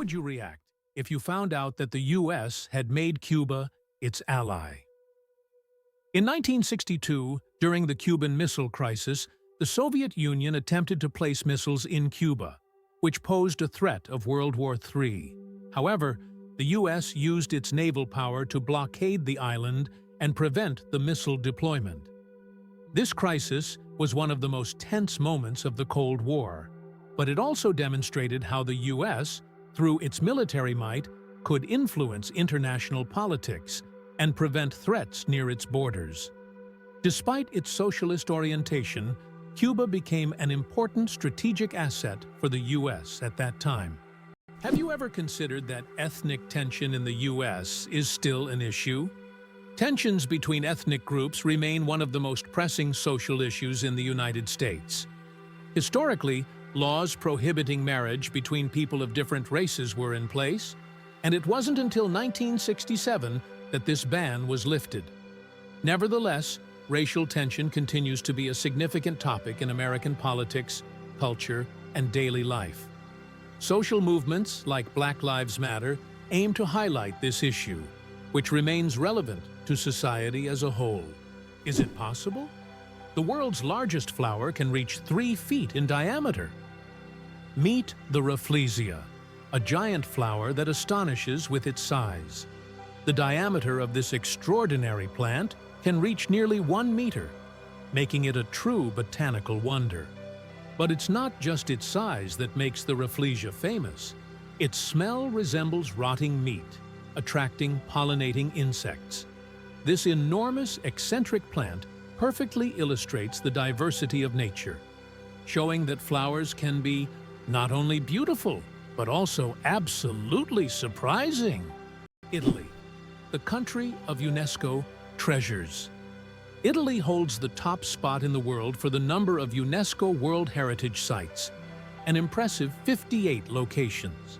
would you react if you found out that the US had made Cuba its ally? In 1962, during the Cuban Missile Crisis, the Soviet Union attempted to place missiles in Cuba, which posed a threat of World War III. However, the US used its naval power to blockade the island and prevent the missile deployment. This crisis was one of the most tense moments of the Cold War, but it also demonstrated how the US, through its military might, could influence international politics and prevent threats near its borders. Despite its socialist orientation, Cuba became an important strategic asset for the US at that time. Have you ever considered that ethnic tension in the US is still an issue? Tensions between ethnic groups remain one of the most pressing social issues in the United States. Historically, laws prohibiting marriage between people of different races were in place, and it wasn't until 1967 that this ban was lifted. Nevertheless, racial tension continues to be a significant topic in American politics, culture, and daily life. Social movements like Black Lives Matter aim to highlight this issue, which remains relevant to society as a whole. Is it possible? The world's largest flower can reach 3 feet in diameter. Meet the Rafflesia, a giant flower that astonishes with its size. The diameter of this extraordinary plant can reach nearly 1 meter, making it a true botanical wonder. But it's not just its size that makes the Rafflesia famous. Its smell resembles rotting meat, attracting pollinating insects. This enormous, eccentric plant perfectly illustrates the diversity of nature, showing that flowers can be not only beautiful, but also absolutely surprising. Italy, the country of UNESCO treasures. Italy holds the top spot in the world for the number of UNESCO World Heritage Sites, an impressive 58 locations.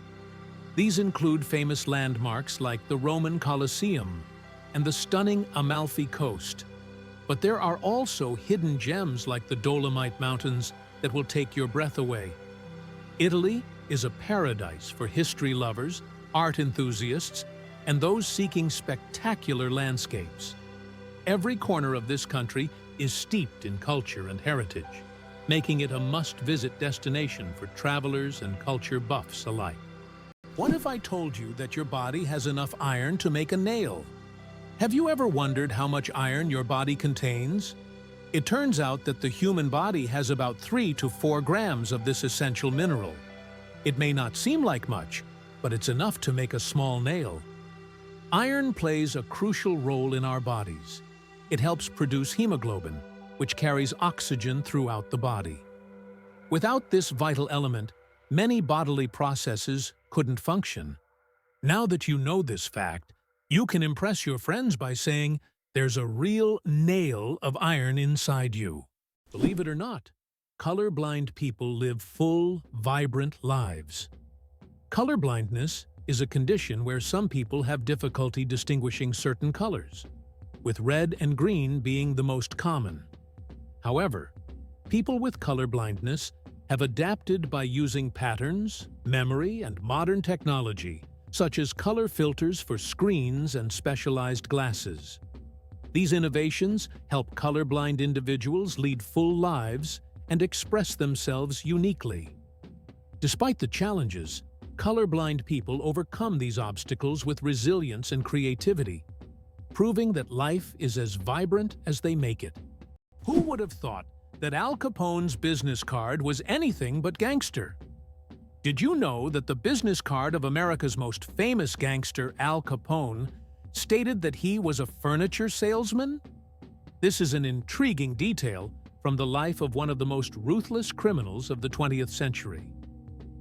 These include famous landmarks like the Roman Colosseum and the stunning Amalfi Coast. But there are also hidden gems like the Dolomite Mountains that will take your breath away. Italy is a paradise for history lovers, art enthusiasts, and those seeking spectacular landscapes. Every corner of this country is steeped in culture and heritage, making it a must-visit destination for travelers and culture buffs alike. What if I told you that your body has enough iron to make a nail? Have you ever wondered how much iron your body contains? It turns out that the human body has about 3 to 4 grams of this essential mineral. It may not seem like much, but it's enough to make a small nail. Iron plays a crucial role in our bodies. It helps produce hemoglobin, which carries oxygen throughout the body. Without this vital element, many bodily processes couldn't function. Now that you know this fact, you can impress your friends by saying, "There's a real nail of iron inside you." Believe it or not, colorblind people live full, vibrant lives. Colorblindness is a condition where some people have difficulty distinguishing certain colors, with red and green being the most common. However, people with colorblindness have adapted by using patterns, memory, and modern technology, such as color filters for screens and specialized glasses. These innovations help colorblind individuals lead full lives and express themselves uniquely. Despite the challenges, colorblind people overcome these obstacles with resilience and creativity, proving that life is as vibrant as they make it. Who would have thought that Al Capone's business card was anything but gangster? Did you know that the business card of America's most famous gangster, Al Capone, stated that he was a furniture salesman? This is an intriguing detail from the life of one of the most ruthless criminals of the 20th century.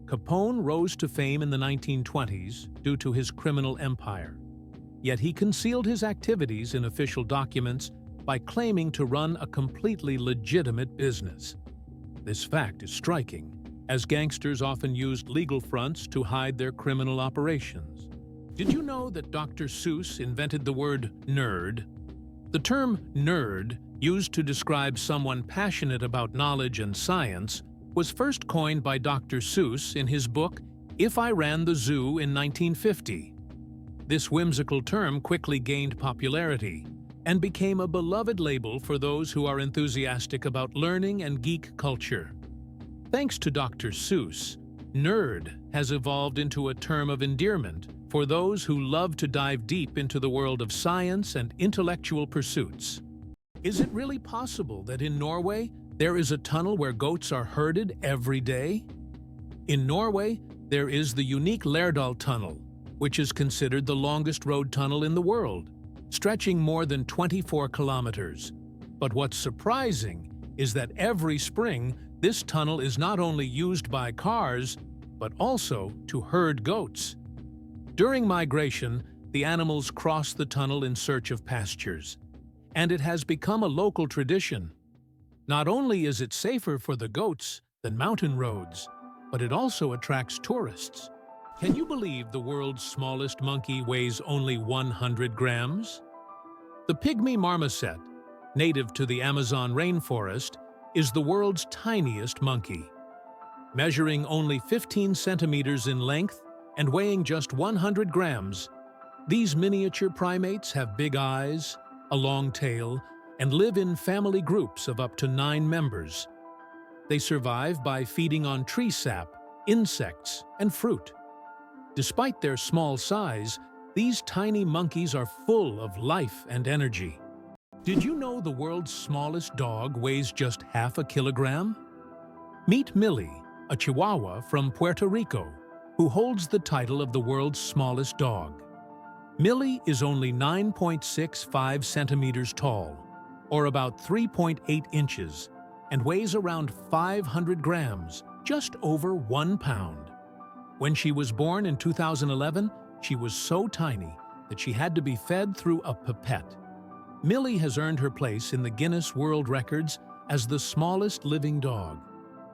Capone rose to fame in the 1920s due to his criminal empire. Yet he concealed his activities in official documents by claiming to run a completely legitimate business. This fact is striking, as gangsters often used legal fronts to hide their criminal operations. Did you know that Dr. Seuss invented the word nerd? The term nerd, used to describe someone passionate about knowledge and science, was first coined by Dr. Seuss in his book "If I ran the zoo in 1950." This whimsical term quickly gained popularity and became a beloved label for those who are enthusiastic about learning and geek culture. Thanks to Dr. Seuss, nerd has evolved into a term of endearment for those who love to dive deep into the world of science and intellectual pursuits. Is it really possible that in Norway there is a tunnel where goats are herded every day? In Norway, there is the unique Lærdal Tunnel, which is considered the longest road tunnel in the world, stretching more than 24 kilometers. But what's surprising is that every spring, this tunnel is not only used by cars, but also to herd goats. During migration, the animals cross the tunnel in search of pastures, and it has become a local tradition. Not only is it safer for the goats than mountain roads, but it also attracts tourists. Can you believe the world's smallest monkey weighs only 100 grams? The pygmy marmoset, native to the Amazon rainforest, is the world's tiniest monkey. Measuring only 15 centimeters in length and weighing just 100 grams, these miniature primates have big eyes, a long tail, and live in family groups of up to 9 members. They survive by feeding on tree sap, insects, and fruit. Despite their small size, these tiny monkeys are full of life and energy. Did you know the world's smallest dog weighs just half a kilogram? Meet Millie, a Chihuahua from Puerto Rico, who holds the title of the world's smallest dog. Millie is only 9.65 centimeters tall, or about 3.8 inches, and weighs around 500 grams, just over 1 pound. When she was born in 2011, she was so tiny that she had to be fed through a pipette. Millie has earned her place in the Guinness World Records as the smallest living dog,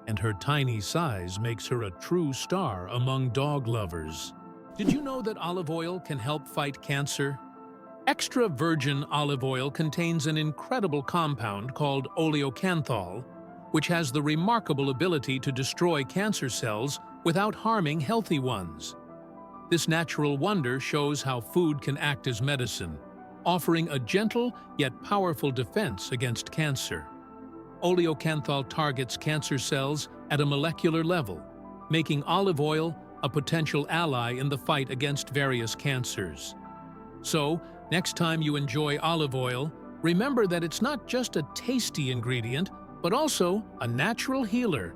and her tiny size makes her a true star among dog lovers. Did you know that olive oil can help fight cancer? Extra virgin olive oil contains an incredible compound called oleocanthal, which has the remarkable ability to destroy cancer cells without harming healthy ones. This natural wonder shows how food can act as medicine, offering a gentle yet powerful defense against cancer. Oleocanthal targets cancer cells at a molecular level, making olive oil a potential ally in the fight against various cancers. So, next time you enjoy olive oil, remember that it's not just a tasty ingredient, but also a natural healer.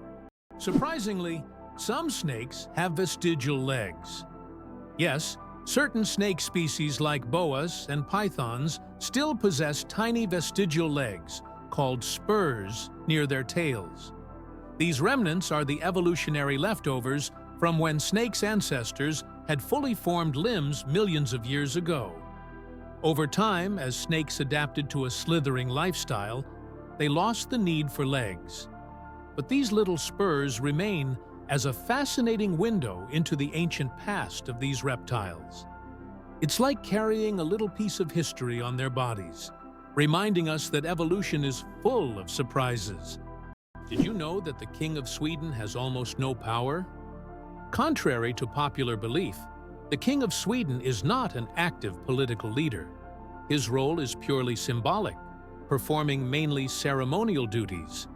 Surprisingly, some snakes have vestigial legs. Yes, certain snake species like boas and pythons still possess tiny vestigial legs, called spurs, near their tails. These remnants are the evolutionary leftovers from when snakes' ancestors had fully formed limbs millions of years ago. Over time, as snakes adapted to a slithering lifestyle, they lost the need for legs. But these little spurs remain as a fascinating window into the ancient past of these reptiles. It's like carrying a little piece of history on their bodies, reminding us that evolution is full of surprises. Did you know that the King of Sweden has almost no power? Contrary to popular belief, the King of Sweden is not an active political leader. His role is purely symbolic, performing mainly ceremonial duties.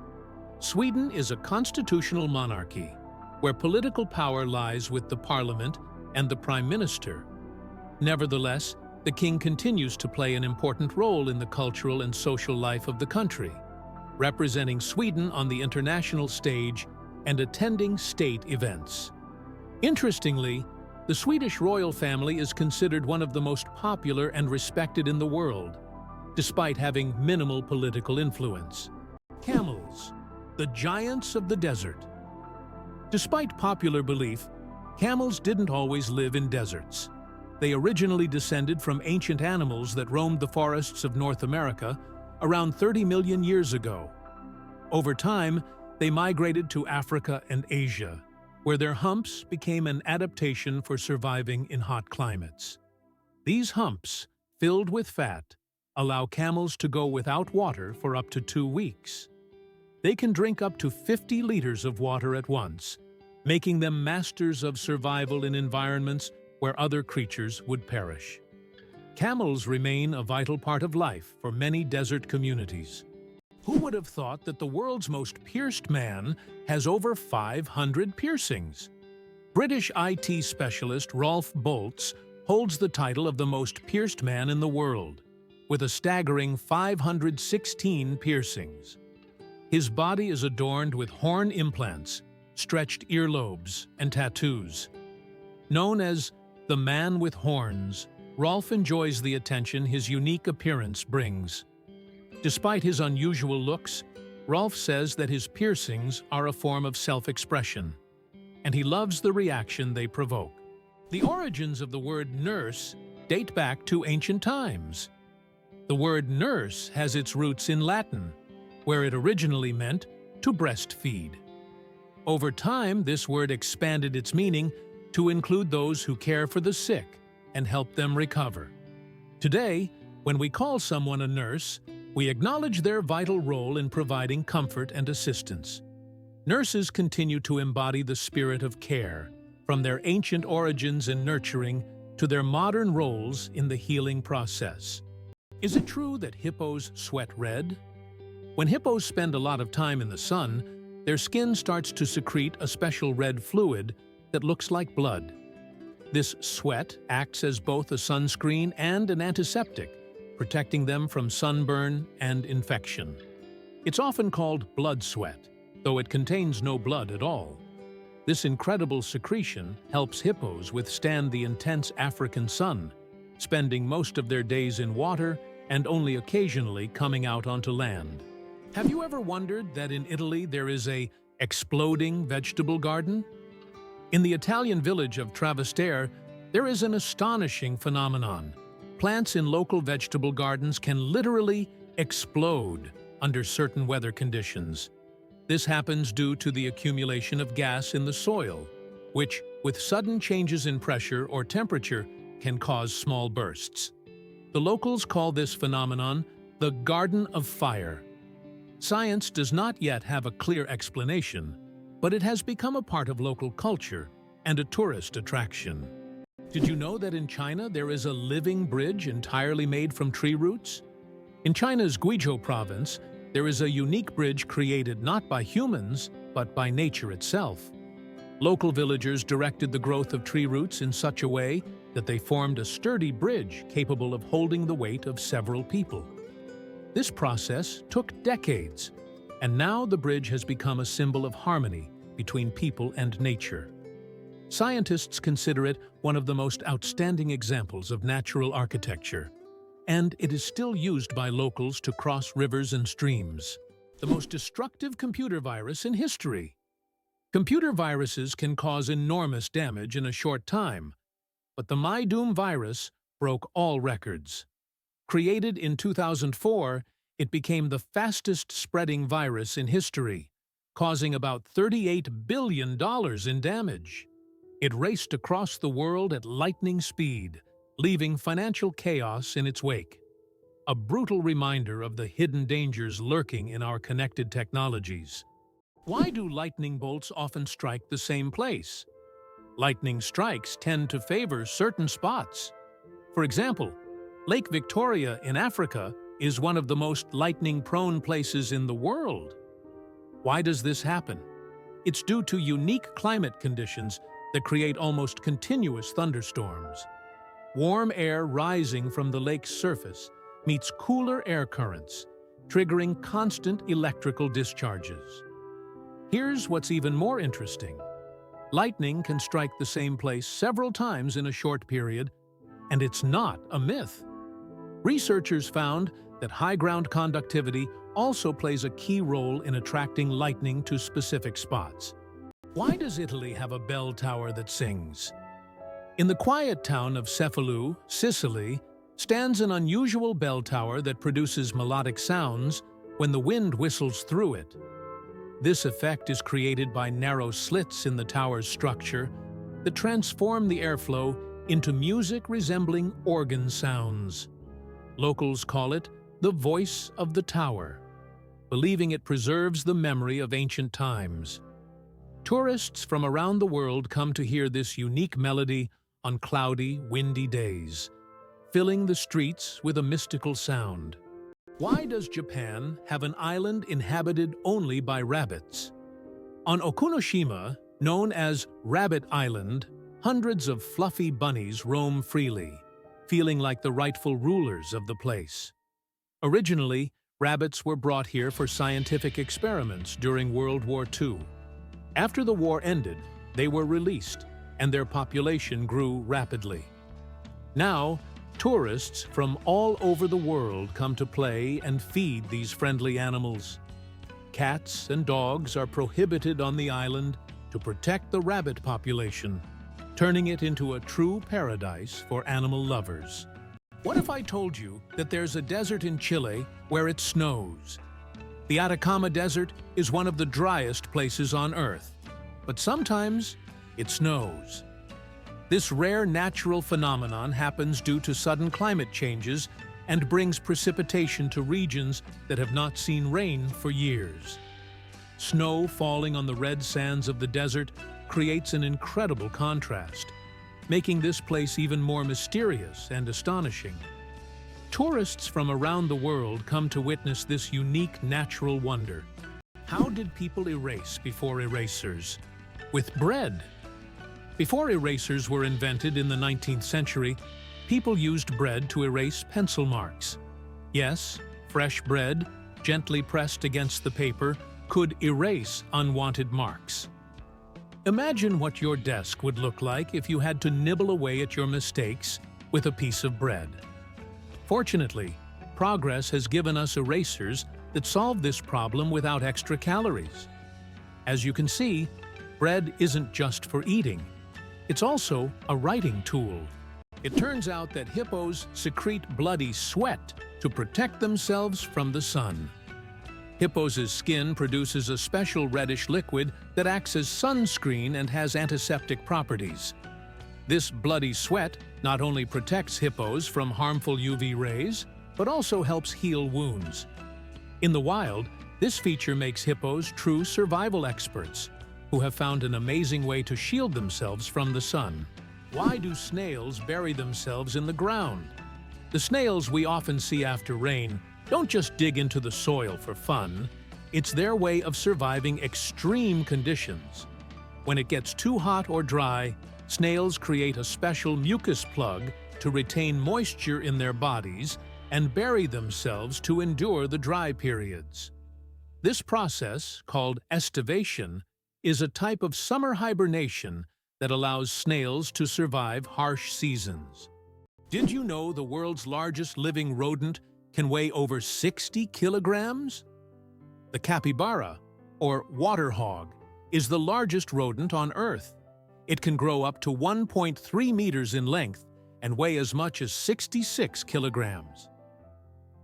Sweden is a constitutional monarchy, where political power lies with the parliament and the prime minister. Nevertheless, the king continues to play an important role in the cultural and social life of the country, representing Sweden on the international stage and attending state events. Interestingly, the Swedish royal family is considered one of the most popular and respected in the world, despite having minimal political influence. Camels, the giants of the desert. Despite popular belief, camels didn't always live in deserts. They originally descended from ancient animals that roamed the forests of North America around 30 million years ago. Over time, they migrated to Africa and Asia, where their humps became an adaptation for surviving in hot climates. These humps, filled with fat, allow camels to go without water for up to 2 weeks. They can drink up to 50 liters of water at once, making them masters of survival in environments where other creatures would perish. Camels remain a vital part of life for many desert communities. Who would have thought that the world's most pierced man has over 500 piercings? British IT specialist Rolf Boltz holds the title of the most pierced man in the world, with a staggering 516 piercings. His body is adorned with horn implants, stretched earlobes, and tattoos. Known as the man with horns, Rolf enjoys the attention his unique appearance brings. Despite his unusual looks, Rolf says that his piercings are a form of self-expression, and he loves the reaction they provoke. The origins of the word nurse date back to ancient times. The word nurse has its roots in Latin, where it originally meant to breastfeed. Over time, this word expanded its meaning to include those who care for the sick and help them recover. Today, when we call someone a nurse, we acknowledge their vital role in providing comfort and assistance. Nurses continue to embody the spirit of care, from their ancient origins in nurturing to their modern roles in the healing process. Is it true that hippos sweat red? When hippos spend a lot of time in the sun, their skin starts to secrete a special red fluid that looks like blood. This sweat acts as both a sunscreen and an antiseptic, protecting them from sunburn and infection. It's often called blood sweat, though it contains no blood at all. This incredible secretion helps hippos withstand the intense African sun, spending most of their days in water and only occasionally coming out onto land. Have you ever wondered that in Italy there is an exploding vegetable garden? In the Italian village of Trastevere, there is an astonishing phenomenon. Plants in local vegetable gardens can literally explode under certain weather conditions. This happens due to the accumulation of gas in the soil, which, with sudden changes in pressure or temperature, can cause small bursts. The locals call this phenomenon the Garden of Fire. Science does not yet have a clear explanation, but it has become a part of local culture and a tourist attraction. Did you know that in China there is a living bridge entirely made from tree roots? In China's Guizhou province, there is a unique bridge created not by humans, but by nature itself. Local villagers directed the growth of tree roots in such a way that they formed a sturdy bridge capable of holding the weight of several people. This process took decades, and now the bridge has become a symbol of harmony between people and nature. Scientists consider it one of the most outstanding examples of natural architecture, and it is still used by locals to cross rivers and streams. The most destructive computer virus in history. Computer viruses can cause enormous damage in a short time, but the MyDoom virus broke all records. Created in 2004, it became the fastest-spreading virus in history, causing about $38 billion in damage. It raced across the world at lightning speed, leaving financial chaos in its wake. A brutal reminder of the hidden dangers lurking in our connected technologies. Why do lightning bolts often strike the same place? Lightning strikes tend to favor certain spots. For example, Lake Victoria in Africa is one of the most lightning-prone places in the world. Why does this happen? It's due to unique climate conditions that create almost continuous thunderstorms. Warm air rising from the lake's surface meets cooler air currents, triggering constant electrical discharges. Here's what's even more interesting. Lightning can strike the same place several times in a short period, and it's not a myth. Researchers found that high ground conductivity also plays a key role in attracting lightning to specific spots. Why does Italy have a bell tower that sings? In the quiet town of Cefalù, Sicily, stands an unusual bell tower that produces melodic sounds when the wind whistles through it. This effect is created by narrow slits in the tower's structure that transform the airflow into music resembling organ sounds. Locals call it the voice of the tower, believing it preserves the memory of ancient times. Tourists from around the world come to hear this unique melody on cloudy, windy days, filling the streets with a mystical sound. Why does Japan have an island inhabited only by rabbits? On Okunoshima, known as Rabbit Island, hundreds of fluffy bunnies roam freely, feeling like the rightful rulers of the place. Originally, rabbits were brought here for scientific experiments during World War II. After the war ended, they were released, and their population grew rapidly. Now, tourists from all over the world come to play and feed these friendly animals. Cats and dogs are prohibited on the island to protect the rabbit population, turning it into a true paradise for animal lovers. What if I told you that there's a desert in Chile where it snows? The Atacama Desert is one of the driest places on Earth, but sometimes it snows. This rare natural phenomenon happens due to sudden climate changes and brings precipitation to regions that have not seen rain for years. Snow falling on the red sands of the desert creates an incredible contrast, making this place even more mysterious and astonishing. Tourists from around the world come to witness this unique natural wonder. How did people erase before erasers? With bread. Before erasers were invented in the 19th century, people used bread to erase pencil marks. Yes, fresh bread, gently pressed against the paper, could erase unwanted marks. Imagine what your desk would look like if you had to nibble away at your mistakes with a piece of bread. Fortunately, progress has given us erasers that solve this problem without extra calories. As you can see, bread isn't just for eating. It's also a writing tool. It turns out that hippos secrete bloody sweat to protect themselves from the sun. Hippos' skin produces a special reddish liquid that acts as sunscreen and has antiseptic properties. This bloody sweat not only protects hippos from harmful UV rays, but also helps heal wounds. In the wild, this feature makes hippos true survival experts, who have found an amazing way to shield themselves from the sun. Why do snails bury themselves in the ground? The snails we often see after rain don't just dig into the soil for fun. It's their way of surviving extreme conditions. When it gets too hot or dry, snails create a special mucus plug to retain moisture in their bodies and bury themselves to endure the dry periods. This process, called estivation, is a type of summer hibernation that allows snails to survive harsh seasons. Did you know the world's largest living rodent can weigh over 60 kilograms? The capybara, or water hog, is the largest rodent on Earth. It can grow up to 1.3 meters in length and weigh as much as 66 kilograms.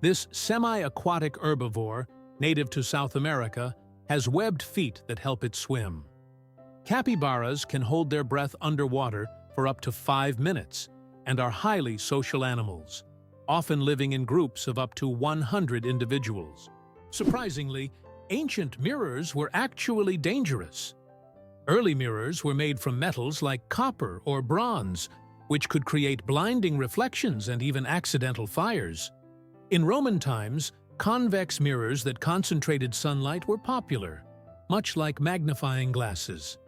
This semi-aquatic herbivore, native to South America, has webbed feet that help it swim. Capybaras can hold their breath underwater for up to 5 minutes and are highly social animals, often living in groups of up to 100 individuals. Surprisingly, ancient mirrors were actually dangerous. Early mirrors were made from metals like copper or bronze, which could create blinding reflections and even accidental fires. In Roman times, convex mirrors that concentrated sunlight were popular, much like magnifying glasses.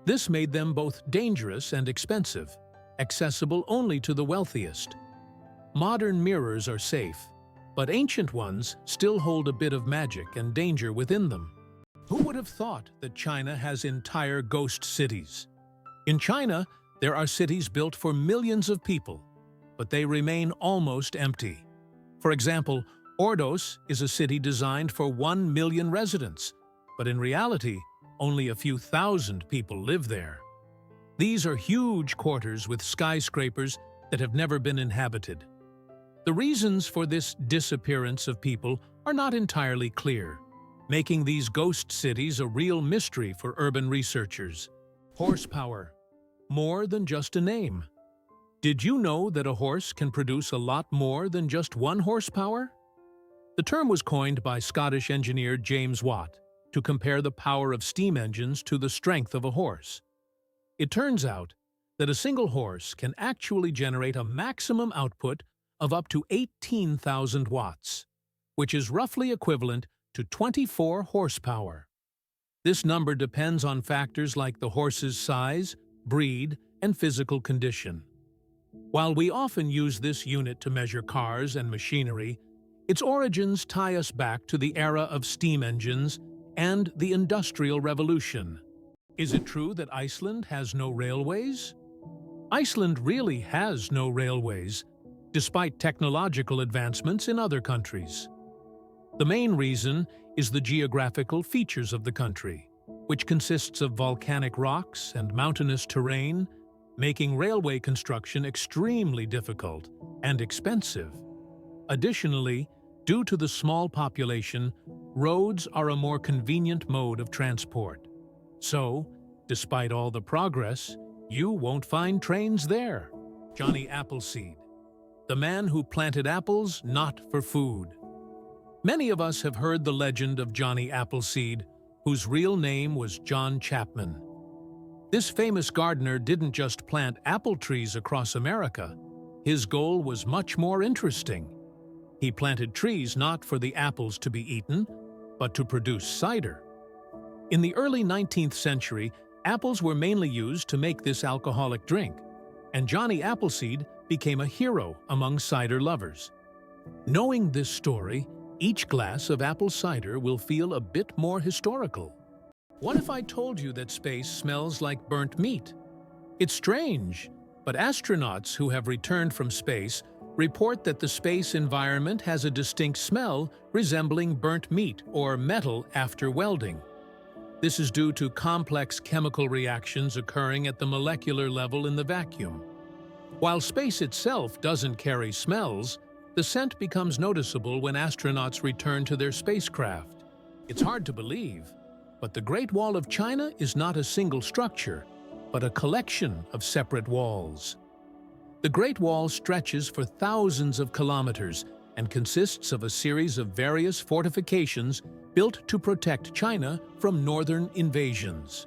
This made them both dangerous and expensive, accessible only to the wealthiest. Modern mirrors are safe, but ancient ones still hold a bit of magic and danger within them. Who would have thought that China has entire ghost cities? In China, there are cities built for millions of people, but they remain almost empty. For example, Ordos is a city designed for 1 million residents, but in reality, only a few thousand people live there. These are huge quarters with skyscrapers that have never been inhabited. The reasons for this disappearance of people are not entirely clear, making these ghost cities a real mystery for urban researchers. Horsepower. More than just a name. Did you know that a horse can produce a lot more than just 1 horsepower? The term was coined by Scottish engineer James Watt. to compare the power of steam engines to the strength of a horse. It turns out that a single horse can actually generate a maximum output of up to 18,000 watts, which is roughly equivalent to 24 horsepower. This number depends on factors like the horse's size, breed, and physical condition. While we often use this unit to measure cars and machinery, its origins tie us back to the era of steam engines and the Industrial Revolution. Is it true that Iceland has no railways? Iceland really has no railways, despite technological advancements in other countries. The main reason is the geographical features of the country, which consists of volcanic rocks and mountainous terrain, making railway construction extremely difficult and expensive. Additionally, due to the small population, roads are a more convenient mode of transport. So, despite all the progress, you won't find trains there. Johnny Appleseed, the man who planted apples not for food. Many of us have heard the legend of Johnny Appleseed, whose real name was John Chapman. This famous gardener didn't just plant apple trees across America. His goal was much more interesting. He planted trees not for the apples to be eaten, but to produce cider. In the early 19th century, apples were mainly used to make this alcoholic drink, and Johnny Appleseed became a hero among cider lovers. Knowing this story, each glass of apple cider will feel a bit more historical. What if I told you that space smells like burnt meat? It's strange, but astronauts who have returned from space report that the space environment has a distinct smell resembling burnt meat or metal after welding. This is due to complex chemical reactions occurring at the molecular level in the vacuum. While space itself doesn't carry smells, the scent becomes noticeable when astronauts return to their spacecraft. It's hard to believe, but the Great Wall of China is not a single structure, but a collection of separate walls. The Great Wall stretches for thousands of kilometers and consists of a series of various fortifications built to protect China from northern invasions.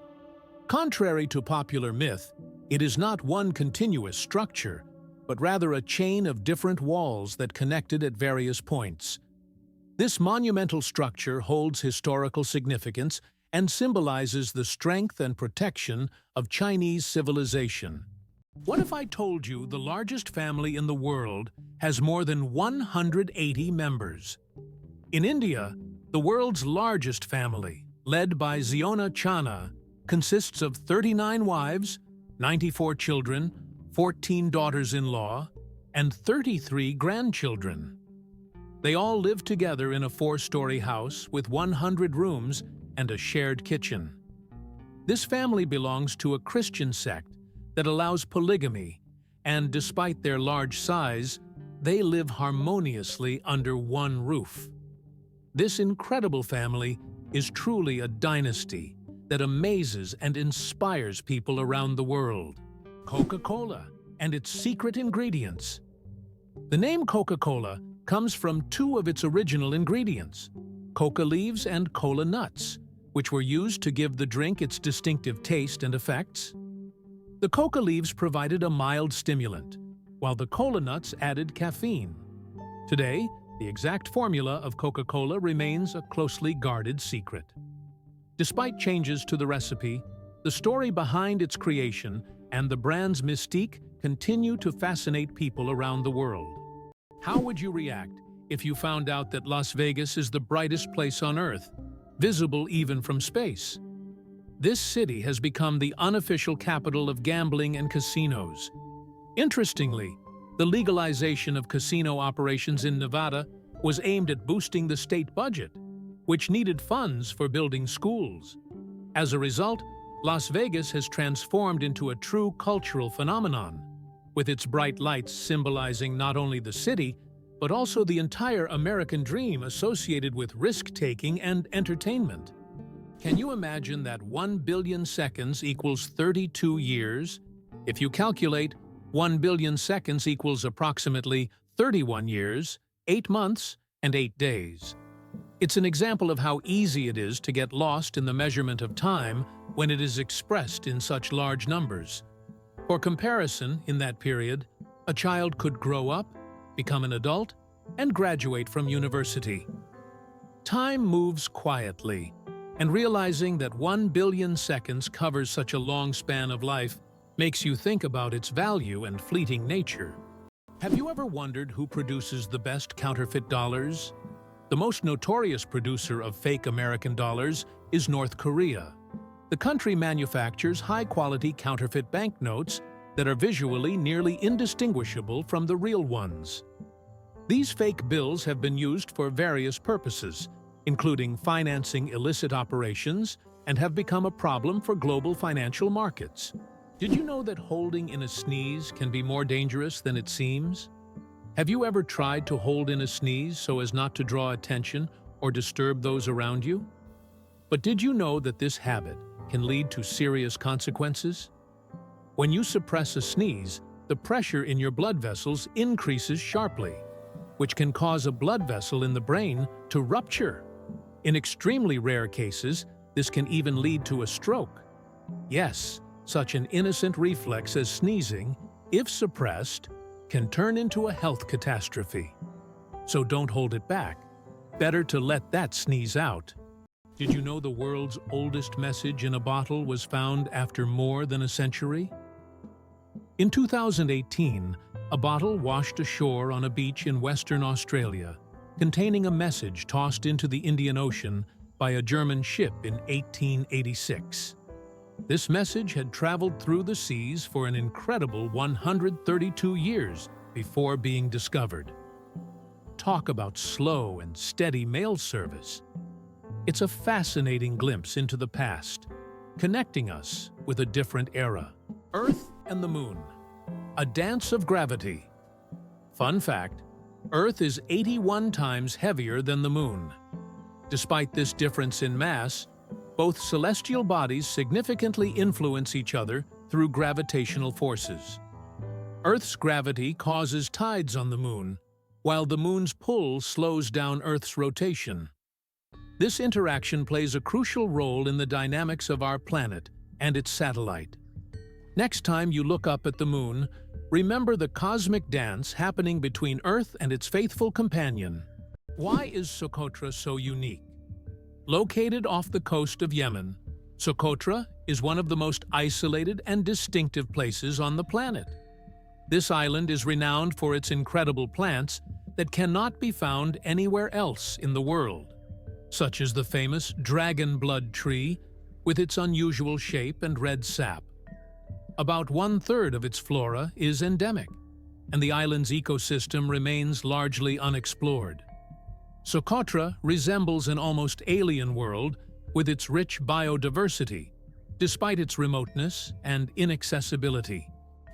Contrary to popular myth, it is not one continuous structure, but rather a chain of different walls that connected at various points. This monumental structure holds historical significance and symbolizes the strength and protection of Chinese civilization. What if I told you the largest family in the world has more than 180 members? In India, the world's largest family, led by Ziona Chana, consists of 39 wives, 94 children, 14 daughters-in-law, and 33 grandchildren. They all live together in a 4-story house with 100 rooms and a shared kitchen. This family belongs to a Christian sect that allows polygamy, and despite their large size, they live harmoniously under one roof. This incredible family is truly a dynasty that amazes and inspires people around the world. Coca-Cola and its secret ingredients. The name Coca-Cola comes from two of its original ingredients, coca leaves and cola nuts, which were used to give the drink its distinctive taste and effects. The coca leaves provided a mild stimulant, while the cola nuts added caffeine. Today, the exact formula of Coca-Cola remains a closely guarded secret. Despite changes to the recipe, the story behind its creation and the brand's mystique continue to fascinate people around the world. How would you react if you found out that Las Vegas is the brightest place on Earth, visible even from space? This city has become the unofficial capital of gambling and casinos. Interestingly, the legalization of casino operations in Nevada was aimed at boosting the state budget, which needed funds for building schools. As a result, Las Vegas has transformed into a true cultural phenomenon, with its bright lights symbolizing not only the city, but also the entire American dream associated with risk-taking and entertainment. Can you imagine that 1 billion seconds equals 32 years? If you calculate, 1 billion seconds equals approximately 31 years, 8 months, and 8 days. It's an example of how easy it is to get lost in the measurement of time when it is expressed in such large numbers. For comparison, in that period, a child could grow up, become an adult, and graduate from university. Time moves quietly, and realizing that 1 billion seconds covers such a long span of life makes you think about its value and fleeting nature. Have you ever wondered who produces the best counterfeit dollars? The most notorious producer of fake American dollars is North Korea. The country manufactures high-quality counterfeit banknotes that are visually nearly indistinguishable from the real ones. These fake bills have been used for various purposes, including financing illicit operations, and have become a problem for global financial markets. Did you know that holding in a sneeze can be more dangerous than it seems? Have you ever tried to hold in a sneeze so as not to draw attention or disturb those around you? But did you know that this habit can lead to serious consequences? When you suppress a sneeze, the pressure in your blood vessels increases sharply, which can cause a blood vessel in the brain to rupture. In extremely rare cases, this can even lead to a stroke. Yes, such an innocent reflex as sneezing, if suppressed, can turn into a health catastrophe. So don't hold it back. Better to let that sneeze out. Did you know the world's oldest message in a bottle was found after more than a century? In 2018, a bottle washed ashore on a beach in Western Australia, containing a message tossed into the Indian Ocean by a German ship in 1886. This message had traveled through the seas for an incredible 132 years before being discovered. Talk about slow and steady mail service. It's a fascinating glimpse into the past, connecting us with a different era. Earth and the Moon, a dance of gravity. Fun fact, Earth is 81 times heavier than the Moon. Despite this difference in mass, both celestial bodies significantly influence each other through gravitational forces. Earth's gravity causes tides on the Moon, while the Moon's pull slows down Earth's rotation. This interaction plays a crucial role in the dynamics of our planet and its satellite. Next time you look up at the Moon, remember the cosmic dance happening between Earth and its faithful companion. Why is Socotra so unique? Located off the coast of Yemen, Socotra is one of the most isolated and distinctive places on the planet. This island is renowned for its incredible plants that cannot be found anywhere else in the world, such as the famous dragon blood tree with its unusual shape and red sap. About 1/3 of its flora is endemic, and the island's ecosystem remains largely unexplored. Socotra resembles an almost alien world with its rich biodiversity, despite its remoteness and inaccessibility.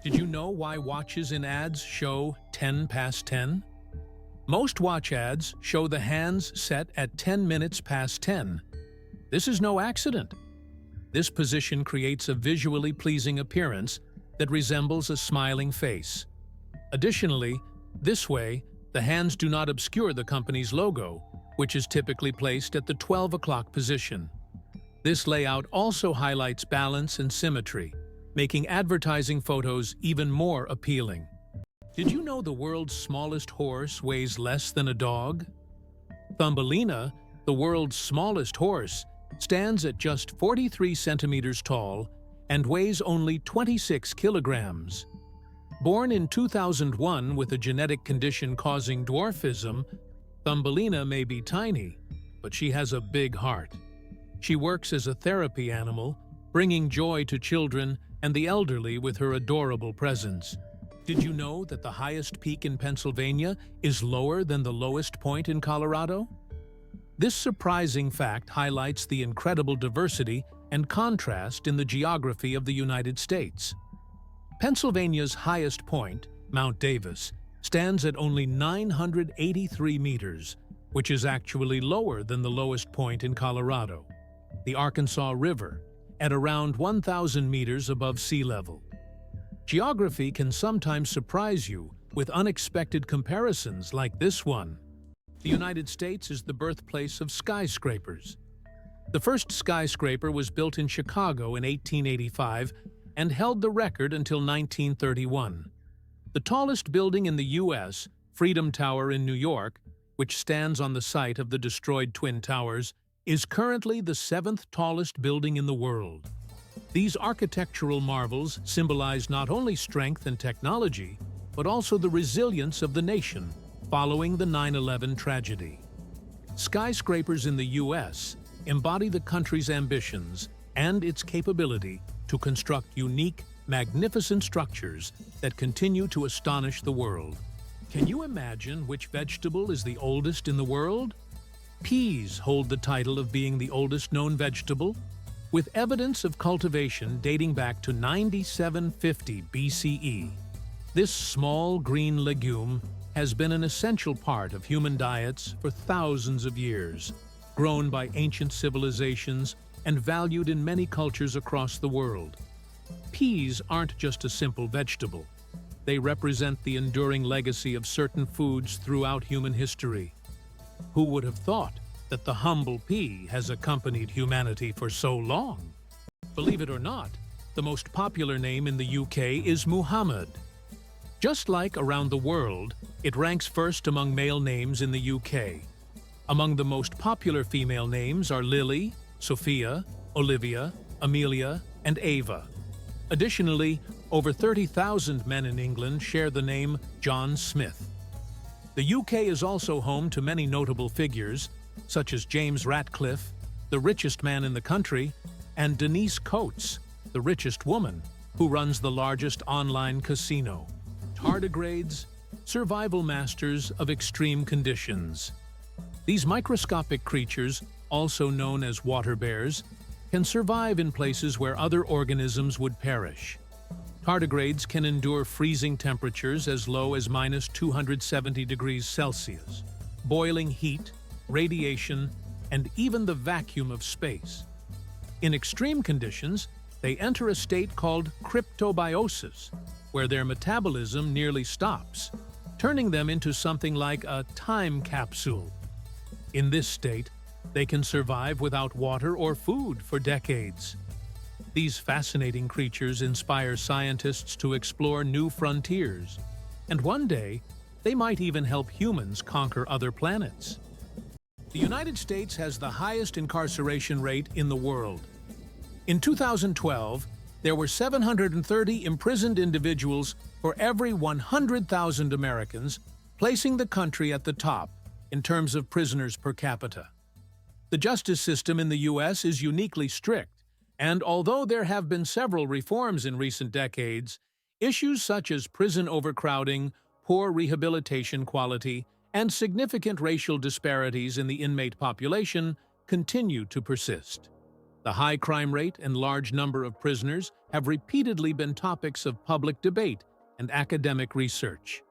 Did you know why watches in ads show 10 past 10? Most watch ads show the hands set at 10 minutes past 10. This is no accident. This position creates a visually pleasing appearance that resembles a smiling face. Additionally, this way, the hands do not obscure the company's logo, which is typically placed at the 12 o'clock position. This layout also highlights balance and symmetry, making advertising photos even more appealing. Did you know the world's smallest horse weighs less than a dog? Thumbelina, the world's smallest horse, stands at just 43 centimeters tall and weighs only 26 kilograms. Born in 2001 with a genetic condition causing dwarfism, Thumbelina may be tiny, but she has a big heart. She works as a therapy animal, bringing joy to children and the elderly with her adorable presence. Did you know that the highest peak in Pennsylvania is lower than the lowest point in Colorado? This surprising fact highlights the incredible diversity and contrast in the geography of the United States. Pennsylvania's highest point, Mount Davis, stands at only 983 meters, which is actually lower than the lowest point in Colorado, the Arkansas River, at around 1,000 meters above sea level. Geography can sometimes surprise you with unexpected comparisons like this one. The United States is the birthplace of skyscrapers. The first skyscraper was built in Chicago in 1885 and held the record until 1931. The tallest building in the U.S., Freedom Tower in New York, which stands on the site of the destroyed Twin Towers, is currently the seventh tallest building in the world. These architectural marvels symbolize not only strength and technology, but also the resilience of the nation following the 9/11 tragedy. Skyscrapers in the U.S. embody the country's ambitions and its capability to construct unique, magnificent structures that continue to astonish the world. Can you imagine which vegetable is the oldest in the world? Peas hold the title of being the oldest known vegetable, with evidence of cultivation dating back to 9750 BCE. This small green legume has been an essential part of human diets for thousands of years, grown by ancient civilizations and valued in many cultures across the world. Peas aren't just a simple vegetable. They represent the enduring legacy of certain foods throughout human history. Who would have thought that the humble pea has accompanied humanity for so long? Believe it or not, the most popular name in the UK is Muhammad. Just like around the world, it ranks first among male names in the UK. Among the most popular female names are Lily, Sophia, Olivia, Amelia, and Ava. Additionally, over 30,000 men in England share the name John Smith. The UK is also home to many notable figures, such as James Ratcliffe, the richest man in the country, and Denise Coates, the richest woman, who runs the largest online casino. Tardigrades, survival masters of extreme conditions. These microscopic creatures, also known as water bears, can survive in places where other organisms would perish. Tardigrades can endure freezing temperatures as low as -270 degrees Celsius, boiling heat, radiation, and even the vacuum of space. In extreme conditions, they enter a state called cryptobiosis, where their metabolism nearly stops, turning them into something like a time capsule. In this state, they can survive without water or food for decades. These fascinating creatures inspire scientists to explore new frontiers, and one day, they might even help humans conquer other planets. The United States has the highest incarceration rate in the world. In 2012, there were 730 imprisoned individuals for every 100,000 Americans, placing the country at the top in terms of prisoners per capita. The justice system in the U.S. is uniquely strict, and although there have been several reforms in recent decades, issues such as prison overcrowding, poor rehabilitation quality, and significant racial disparities in the inmate population continue to persist. The high crime rate and large number of prisoners have repeatedly been topics of public debate and academic research.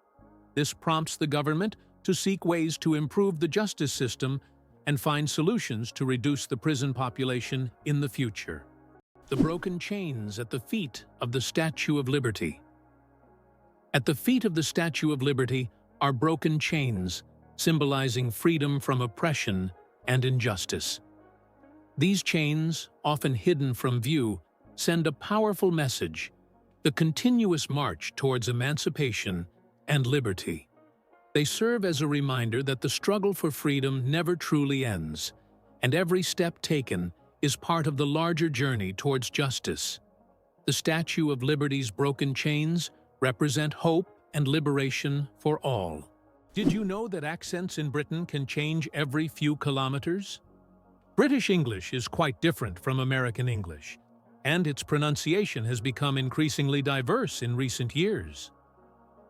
This prompts the government to seek ways to improve the justice system and find solutions to reduce the prison population in the future. The broken chains at the feet of the Statue of Liberty. At the feet of the Statue of Liberty are broken chains, symbolizing freedom from oppression and injustice. These chains, often hidden from view, send a powerful message: the continuous march towards emancipation and liberty. They serve as a reminder that the struggle for freedom never truly ends, and every step taken is part of the larger journey towards justice. The Statue of Liberty's broken chains represent hope and liberation for all. Did you know that accents in Britain can change every few kilometers? British English is quite different from American English, and its pronunciation has become increasingly diverse in recent years.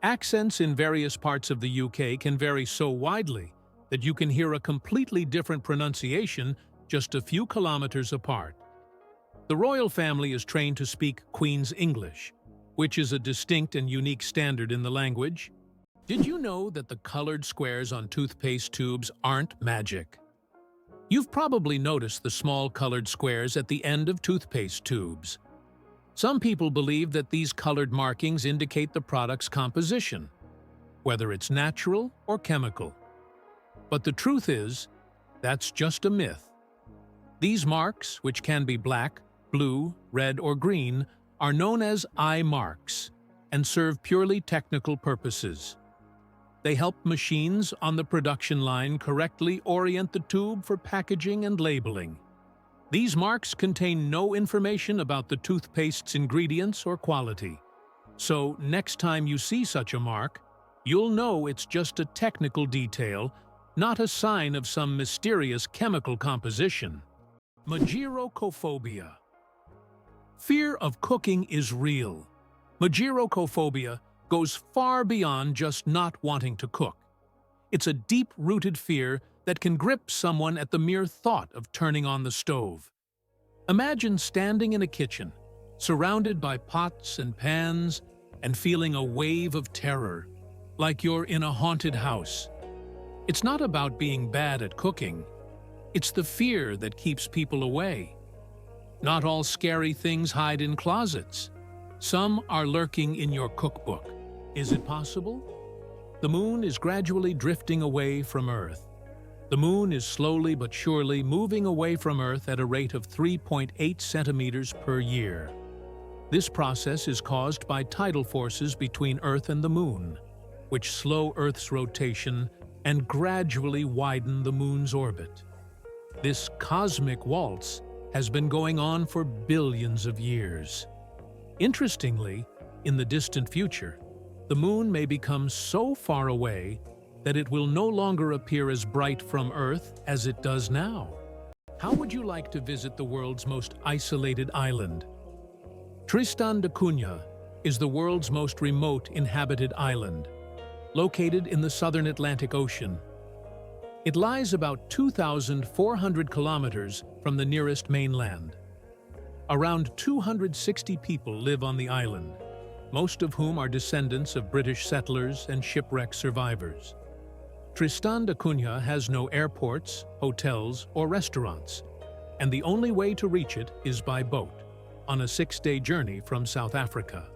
Accents in various parts of the UK can vary so widely that you can hear a completely different pronunciation just a few kilometers apart. The royal family is trained to speak Queen's English, which is a distinct and unique standard in the language. Did you know that the colored squares on toothpaste tubes aren't magic? You've probably noticed the small colored squares at the end of toothpaste tubes. Some people believe that these colored markings indicate the product's composition, whether it's natural or chemical. But the truth is, that's just a myth. These marks, which can be black, blue, red, or green, are known as eye marks and serve purely technical purposes. They help machines on the production line correctly orient the tube for packaging and labeling. These marks contain no information about the toothpaste's ingredients or quality. So, next time you see such a mark, you'll know it's just a technical detail, not a sign of some mysterious chemical composition. Magirocophobia. Fear of cooking is real. Magirocophobia goes far beyond just not wanting to cook. It's a deep-rooted fear that can grip someone at the mere thought of turning on the stove. Imagine standing in a kitchen, surrounded by pots and pans, and feeling a wave of terror, like you're in a haunted house. It's not about being bad at cooking. It's the fear that keeps people away. Not all scary things hide in closets. Some are lurking in your cookbook. Is it possible? The moon is gradually drifting away from Earth. The moon is slowly but surely moving away from Earth at a rate of 3.8 centimeters per year. This process is caused by tidal forces between Earth and the moon, which slow Earth's rotation and gradually widen the moon's orbit. This cosmic waltz has been going on for billions of years. Interestingly, in the distant future, the moon may become so far away that it will no longer appear as bright from Earth as it does now. How would you like to visit the world's most isolated island? Tristan da Cunha is the world's most remote inhabited island, located in the southern Atlantic Ocean. It lies about 2,400 kilometers from the nearest mainland. Around 260 people live on the island, most of whom are descendants of British settlers and shipwreck survivors. Tristan da Cunha has no airports, hotels, or restaurants, and the only way to reach it is by boat, on a 6-day journey from South Africa.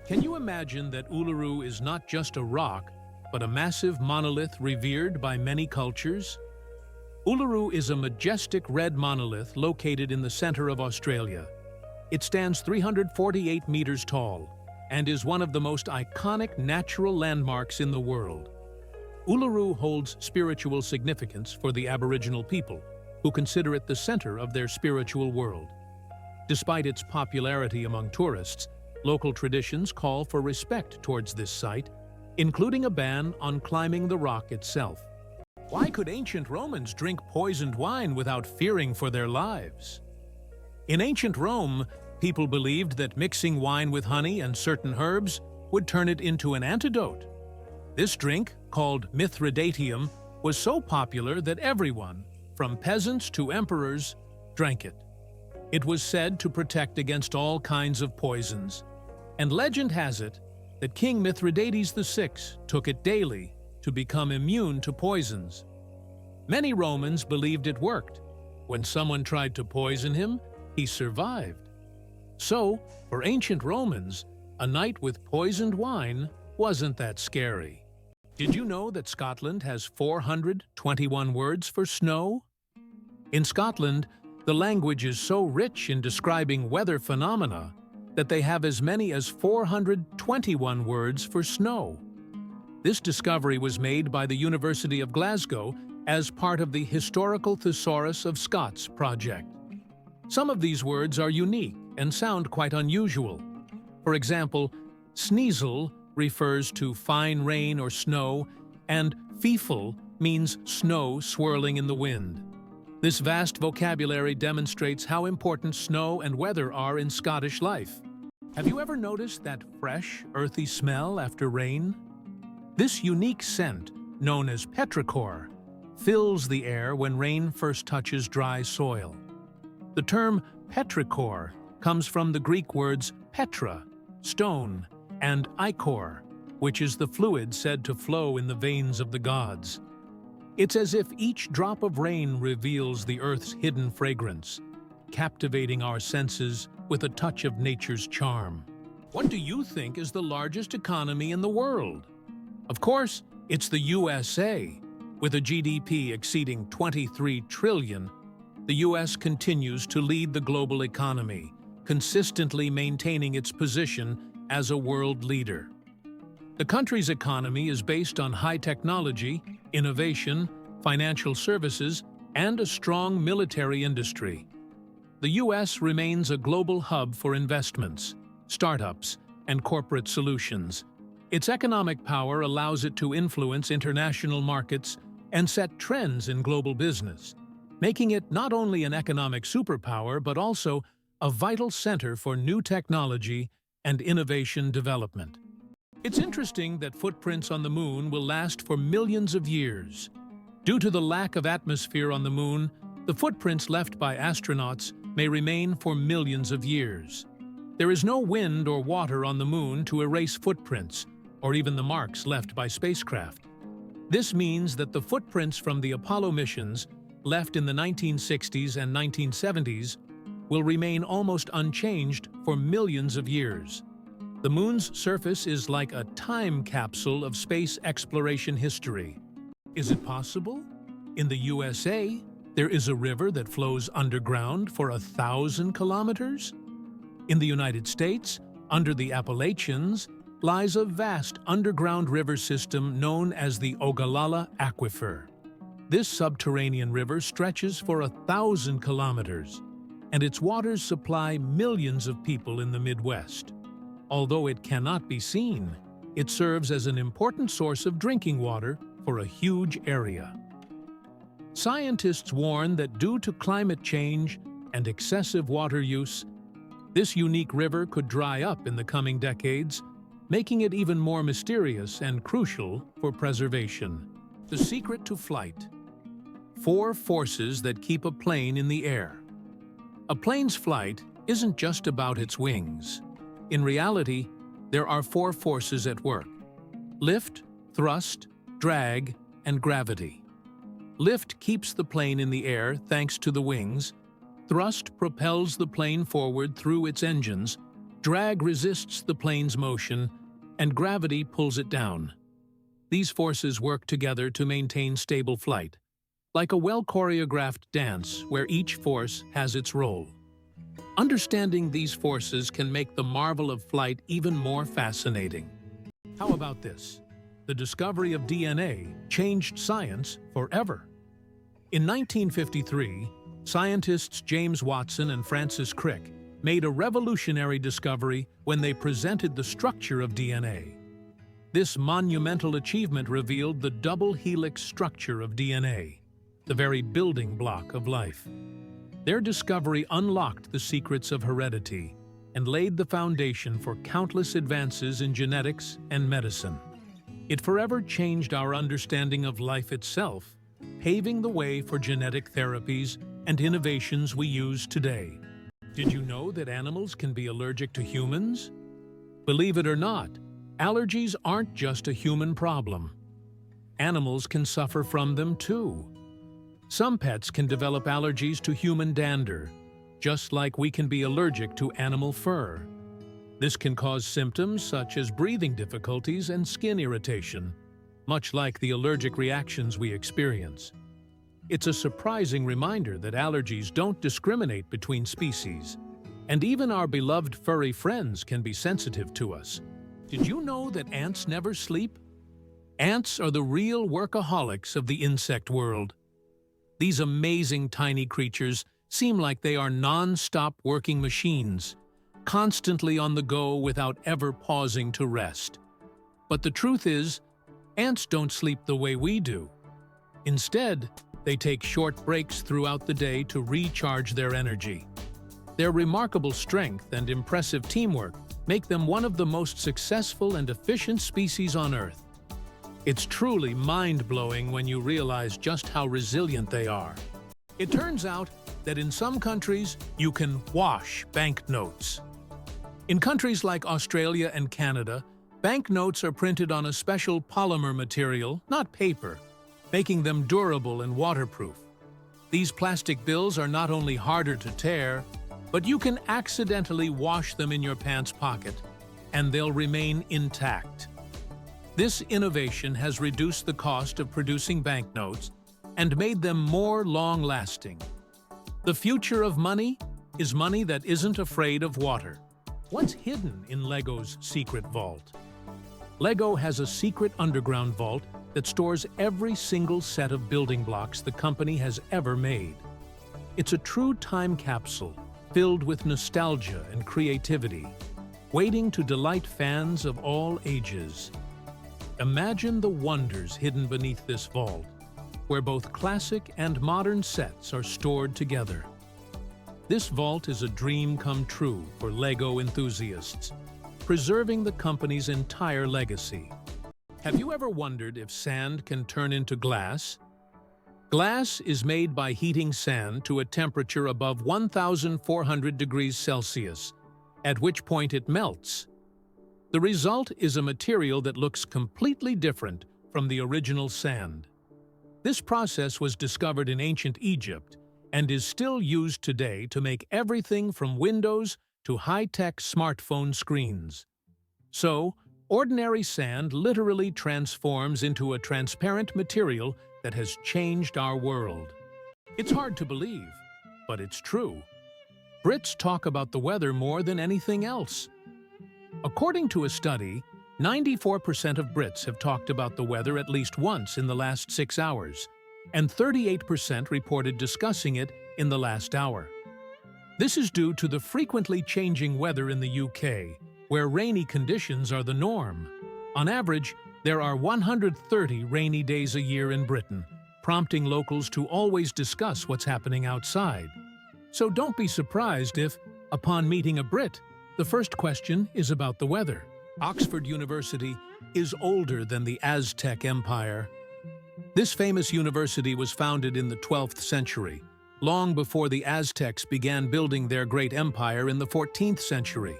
Can you imagine that Uluru is not just a rock, but a massive monolith revered by many cultures? Uluru is a majestic red monolith located in the center of Australia. It stands 348 meters tall and is one of the most iconic natural landmarks in the world. Uluru holds spiritual significance for the Aboriginal people, who consider it the center of their spiritual world. Despite its popularity among tourists, local traditions call for respect towards this site, including a ban on climbing the rock itself. Why could ancient Romans drink poisoned wine without fearing for their lives? In ancient Rome, people believed that mixing wine with honey and certain herbs would turn it into an antidote. This drink, called Mithridatium, was so popular that everyone, from peasants to emperors, drank it. It was said to protect against all kinds of poisons, and legend has it that King Mithridates VI took it daily to become immune to poisons. Many Romans believed it worked. When someone tried to poison him, he survived. So, for ancient Romans, a night with poisoned wine wasn't that scary. Did you know that Scotland has 421 words for snow? In Scotland, the language is so rich in describing weather phenomena that they have as many as 421 words for snow. This discovery was made by the University of Glasgow as part of the Historical Thesaurus of Scots project. Some of these words are unique and sound quite unusual. For example, sneezel refers to fine rain or snow, and feefle means snow swirling in the wind. This vast vocabulary demonstrates how important snow and weather are in Scottish life. Have you ever noticed that fresh, earthy smell after rain? This unique scent, known as petrichor, fills the air when rain first touches dry soil. The term petrichor comes from the Greek words petra, stone, and ichor, which is the fluid said to flow in the veins of the gods. It's as if each drop of rain reveals the earth's hidden fragrance, captivating our senses with a touch of nature's charm. What do you think is the largest economy in the world? Of course, it's the USA. With a GDP exceeding 23 trillion, the US continues to lead the global economy, consistently maintaining its position as a world leader. The country's economy is based on high technology, innovation, financial services, and a strong military industry. The US remains a global hub for investments, startups, and corporate solutions. Its economic power allows it to influence international markets and set trends in global business, making it not only an economic superpower but also a vital center for new technology and innovation development. It's interesting that footprints on the moon will last for millions of years. Due to the lack of atmosphere on the moon, the footprints left by astronauts may remain for millions of years. There is no wind or water on the moon to erase footprints, or even the marks left by spacecraft. This means that the footprints from the Apollo missions, left in the 1960s and 1970s, will remain almost unchanged for millions of years. The moon's surface is like a time capsule of space exploration history. Is it possible? In the USA, there is a river that flows underground for 1,000 kilometers? In the United States, under the Appalachians, lies a vast underground river system known as the Ogallala Aquifer. This subterranean river stretches for 1,000 kilometers, and its waters supply millions of people in the Midwest. Although it cannot be seen, it serves as an important source of drinking water for a huge area. Scientists warn that due to climate change and excessive water use, this unique river could dry up in the coming decades, making it even more mysterious and crucial for preservation. The secret to flight. 4 forces that keep a plane in the air. A plane's flight isn't just about its wings. In reality, there are 4 forces at work: lift, thrust, drag, and gravity. Lift keeps the plane in the air thanks to the wings. Thrust propels the plane forward through its engines. Drag resists the plane's motion, and gravity pulls it down. These forces work together to maintain stable flight, like a well-choreographed dance where each force has its role. Understanding these forces can make the marvel of flight even more fascinating. How about this? The discovery of DNA changed science forever. In 1953, scientists James Watson and Francis Crick made a revolutionary discovery when they presented the structure of DNA. This monumental achievement revealed the double helix structure of DNA, the very building block of life. Their discovery unlocked the secrets of heredity and laid the foundation for countless advances in genetics and medicine. It forever changed our understanding of life itself, paving the way for genetic therapies and innovations we use today. Did you know that animals can be allergic to humans? Believe it or not, allergies aren't just a human problem. Animals can suffer from them too. Some pets can develop allergies to human dander, just like we can be allergic to animal fur. This can cause symptoms such as breathing difficulties and skin irritation, much like the allergic reactions we experience. It's a surprising reminder that allergies don't discriminate between species, and even our beloved furry friends can be sensitive to us. Did you know that ants never sleep? Ants are the real workaholics of the insect world. These amazing tiny creatures seem like they are non-stop working machines, constantly on the go without ever pausing to rest. But the truth is, ants don't sleep the way we do. Instead, they take short breaks throughout the day to recharge their energy. Their remarkable strength and impressive teamwork make them one of the most successful and efficient species on Earth. It's truly mind-blowing when you realize just how resilient they are. It turns out that in some countries, you can wash banknotes. In countries like Australia and Canada, banknotes are printed on a special polymer material, not paper, making them durable and waterproof. These plastic bills are not only harder to tear, but you can accidentally wash them in your pants pocket, and they'll remain intact. This innovation has reduced the cost of producing banknotes and made them more long-lasting. The future of money is money that isn't afraid of water. What's hidden in Lego's secret vault? Lego has a secret underground vault that stores every single set of building blocks the company has ever made. It's a true time capsule filled with nostalgia and creativity, waiting to delight fans of all ages. Imagine the wonders hidden beneath this vault, where both classic and modern sets are stored together. This vault is a dream come true for Lego enthusiasts, preserving the company's entire legacy. Have you ever wondered if sand can turn into glass? Glass is made by heating sand to a temperature above 1,400 degrees Celsius, at which point it melts. The result is a material that looks completely different from the original sand. This process was discovered in ancient Egypt and is still used today to make everything from windows to high-tech smartphone screens. So, ordinary sand literally transforms into a transparent material that has changed our world. It's hard to believe, but it's true. Brits talk about the weather more than anything else. According to a study, 94% of Brits have talked about the weather at least once in the last 6 hours, and 38% reported discussing it in the last hour. This is due to the frequently changing weather in the UK, where rainy conditions are the norm. On average, there are 130 rainy days a year in Britain, prompting locals to always discuss what's happening outside. So don't be surprised if, upon meeting a Brit, the first question is about the weather. Oxford University is older than the Aztec Empire. This famous university was founded in the 12th century, long before the Aztecs began building their great empire in the 14th century.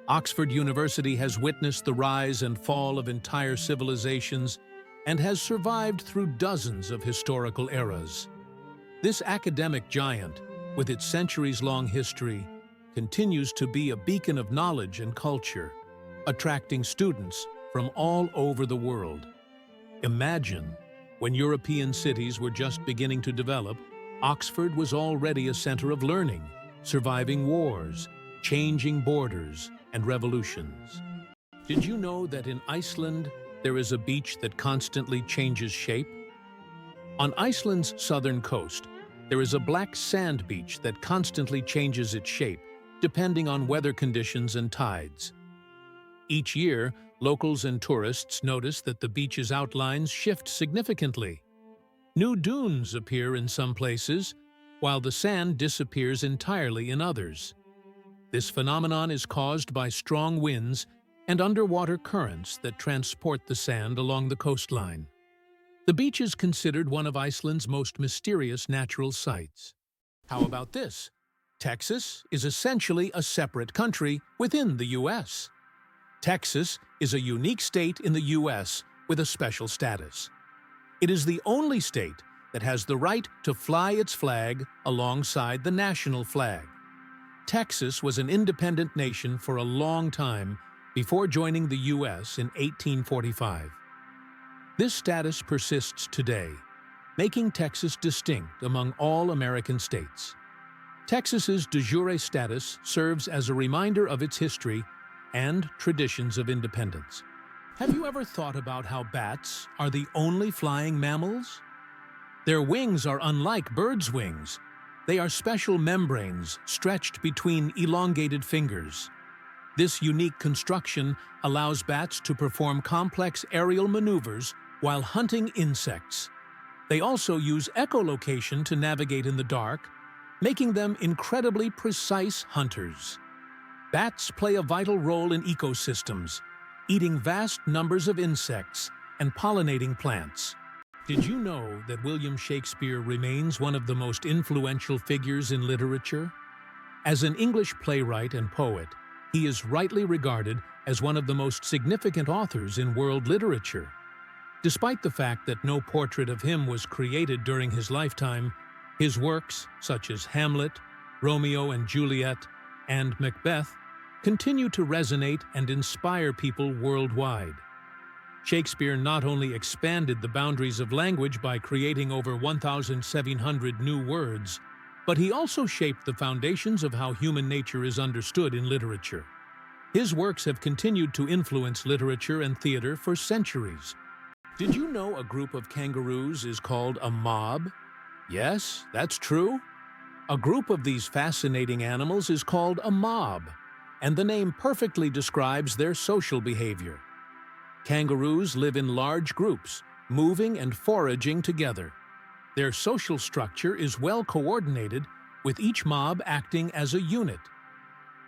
Oxford University has witnessed the rise and fall of entire civilizations and has survived through dozens of historical eras. This academic giant, with its centuries-long history, continues to be a beacon of knowledge and culture, attracting students from all over the world. Imagine, when European cities were just beginning to develop, Oxford was already a center of learning, surviving wars, changing borders, and revolutions. Did you know that in Iceland there is a beach that constantly changes shape? On Iceland's southern coast, there is a black sand beach that constantly changes its shape, depending on weather conditions and tides. Each year, locals and tourists notice that the beach's outlines shift significantly. New dunes appear in some places, while the sand disappears entirely in others. This phenomenon is caused by strong winds and underwater currents that transport the sand along the coastline. The beach is considered one of Iceland's most mysterious natural sights. How about this? Texas is essentially a separate country within the U.S. Texas is a unique state in the U.S. with a special status. It is the only state that has the right to fly its flag alongside the national flag. Texas was an independent nation for a long time before joining the U.S. in 1845. This status persists today, making Texas distinct among all American states. Texas's de jure status serves as a reminder of its history and traditions of independence. Have you ever thought about how bats are the only flying mammals? Their wings are unlike birds' wings. They are special membranes stretched between elongated fingers. This unique construction allows bats to perform complex aerial maneuvers while hunting insects. They also use echolocation to navigate in the dark, making them incredibly precise hunters. Bats play a vital role in ecosystems, eating vast numbers of insects and pollinating plants. Did you know that William Shakespeare remains one of the most influential figures in literature? As an English playwright and poet, he is rightly regarded as one of the most significant authors in world literature. Despite the fact that no portrait of him was created during his lifetime, his works, such as Hamlet, Romeo and Juliet, and Macbeth, continue to resonate and inspire people worldwide. Shakespeare not only expanded the boundaries of language by creating over 1,700 new words, but he also shaped the foundations of how human nature is understood in literature. His works have continued to influence literature and theater for centuries. Did you know a group of kangaroos is called a mob? Yes, that's true. A group of these fascinating animals is called a mob, and the name perfectly describes their social behavior. Kangaroos live in large groups, moving and foraging together. Their social structure is well coordinated, with each mob acting as a unit.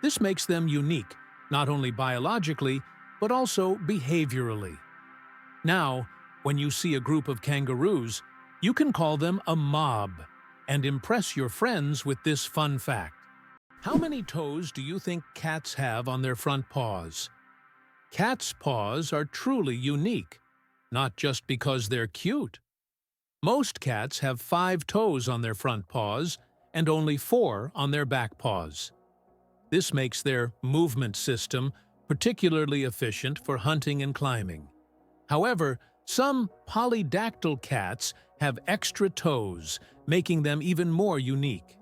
This makes them unique, not only biologically, but also behaviorally. Now, when you see a group of kangaroos, you can call them a mob and impress your friends with this fun fact. How many toes do you think cats have on their front paws? Cats' paws are truly unique, not just because they're cute. Most cats have 5 toes on their front paws and only 4 on their back paws. This makes their movement system particularly efficient for hunting and climbing. However, some polydactyl cats have extra toes, making them even more unique.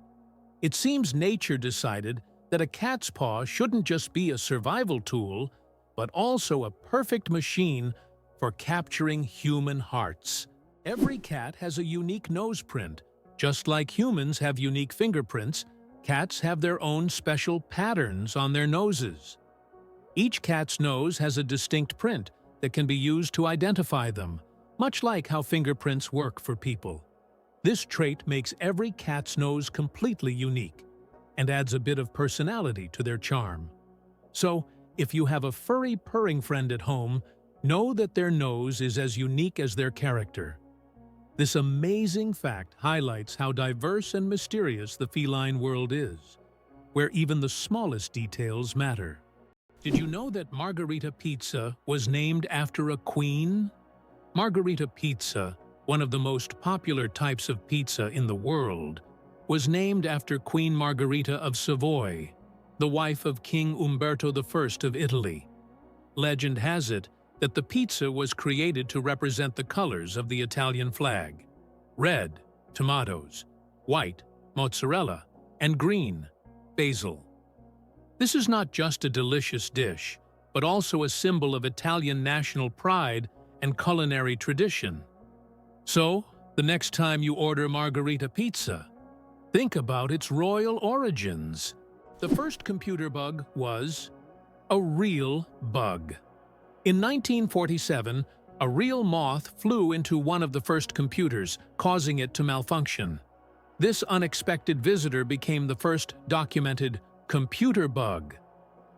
It seems nature decided that a cat's paw shouldn't just be a survival tool, but also a perfect machine for capturing human hearts. Every cat has a unique nose print. Just like humans have unique fingerprints, cats have their own special patterns on their noses. Each cat's nose has a distinct print that can be used to identify them, much like how fingerprints work for people. This trait makes every cat's nose completely unique and adds a bit of personality to their charm. So, if you have a furry purring friend at home, know that their nose is as unique as their character. This amazing fact highlights how diverse and mysterious the feline world is, where even the smallest details matter. Did you know that Margherita pizza was named after a queen? Margherita pizza, one of the most popular types of pizza in the world, was named after Queen Margherita of Savoy, the wife of King Umberto I of Italy. Legend has it that the pizza was created to represent the colors of the Italian flag: red, tomatoes; white, mozzarella; and green, basil. This is not just a delicious dish, but also a symbol of Italian national pride and culinary tradition. So, the next time you order Margherita pizza, think about its royal origins. The first computer bug was a real bug. In 1947, a real moth flew into one of the first computers, causing it to malfunction. This unexpected visitor became the first documented computer bug.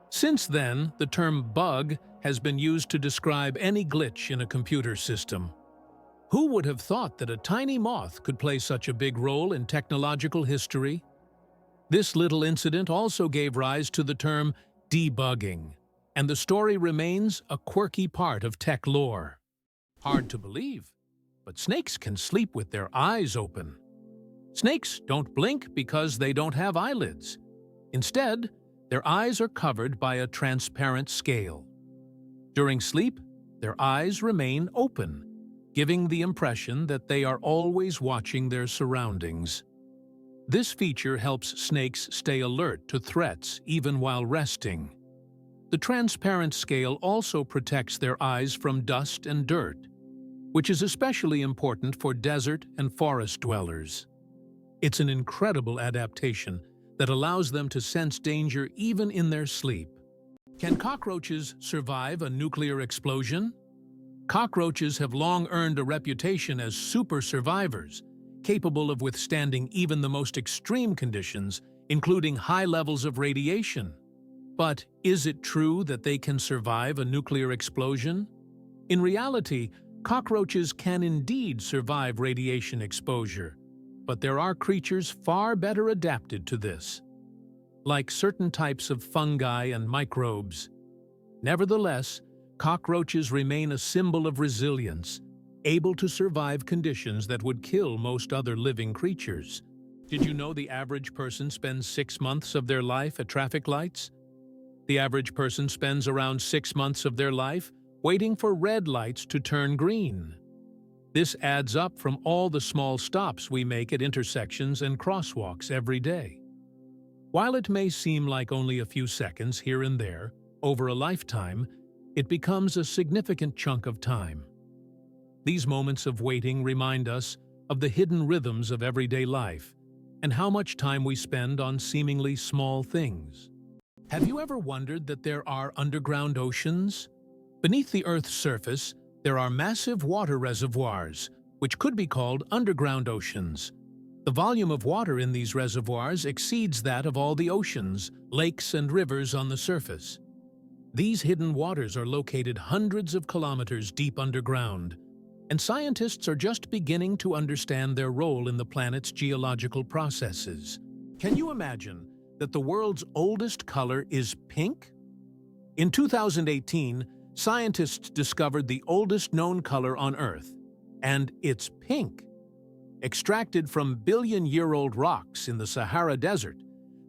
Since then, the term bug has been used to describe any glitch in a computer system. Who would have thought that a tiny moth could play such a big role in technological history? This little incident also gave rise to the term debugging, and the story remains a quirky part of tech lore. Hard to believe, but snakes can sleep with their eyes open. Snakes don't blink because they don't have eyelids. Instead, their eyes are covered by a transparent scale. During sleep, their eyes remain open, giving the impression that they are always watching their surroundings. This feature helps snakes stay alert to threats even while resting. The transparent scale also protects their eyes from dust and dirt, which is especially important for desert and forest dwellers. It's an incredible adaptation that allows them to sense danger even in their sleep. Can cockroaches survive a nuclear explosion? Cockroaches have long earned a reputation as super survivors, capable of withstanding even the most extreme conditions, including high levels of radiation. But is it true that they can survive a nuclear explosion? In reality, cockroaches can indeed survive radiation exposure, but there are creatures far better adapted to this, like certain types of fungi and microbes. Nevertheless, cockroaches remain a symbol of resilience, able to survive conditions that would kill most other living creatures. Did you know the average person spends 6 months of their life at traffic lights? The average person spends around 6 months of their life waiting for red lights to turn green. This adds up from all the small stops we make at intersections and crosswalks every day. While it may seem like only a few seconds here and there, over a lifetime, it becomes a significant chunk of time. These moments of waiting remind us of the hidden rhythms of everyday life and how much time we spend on seemingly small things. Have you ever wondered that there are underground oceans? Beneath the Earth's surface, there are massive water reservoirs, which could be called underground oceans. The volume of water in these reservoirs exceeds that of all the oceans, lakes, and rivers on the surface. These hidden waters are located hundreds of kilometers deep underground, and scientists are just beginning to understand their role in the planet's geological processes. Can you imagine that the world's oldest color is pink? In 2018, scientists discovered the oldest known color on Earth, and it's pink. Extracted from billion-year-old rocks in the Sahara Desert,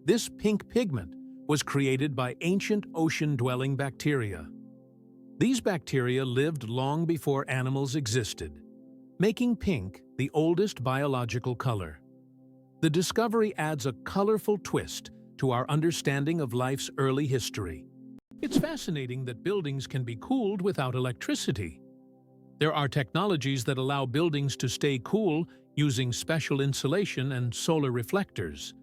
this pink pigment was created by ancient ocean-dwelling bacteria. These bacteria lived long before animals existed, making pink the oldest biological color. The discovery adds a colorful twist to our understanding of life's early history. It's fascinating that buildings can be cooled without electricity. There are technologies that allow buildings to stay cool using special insulation and solar reflectors.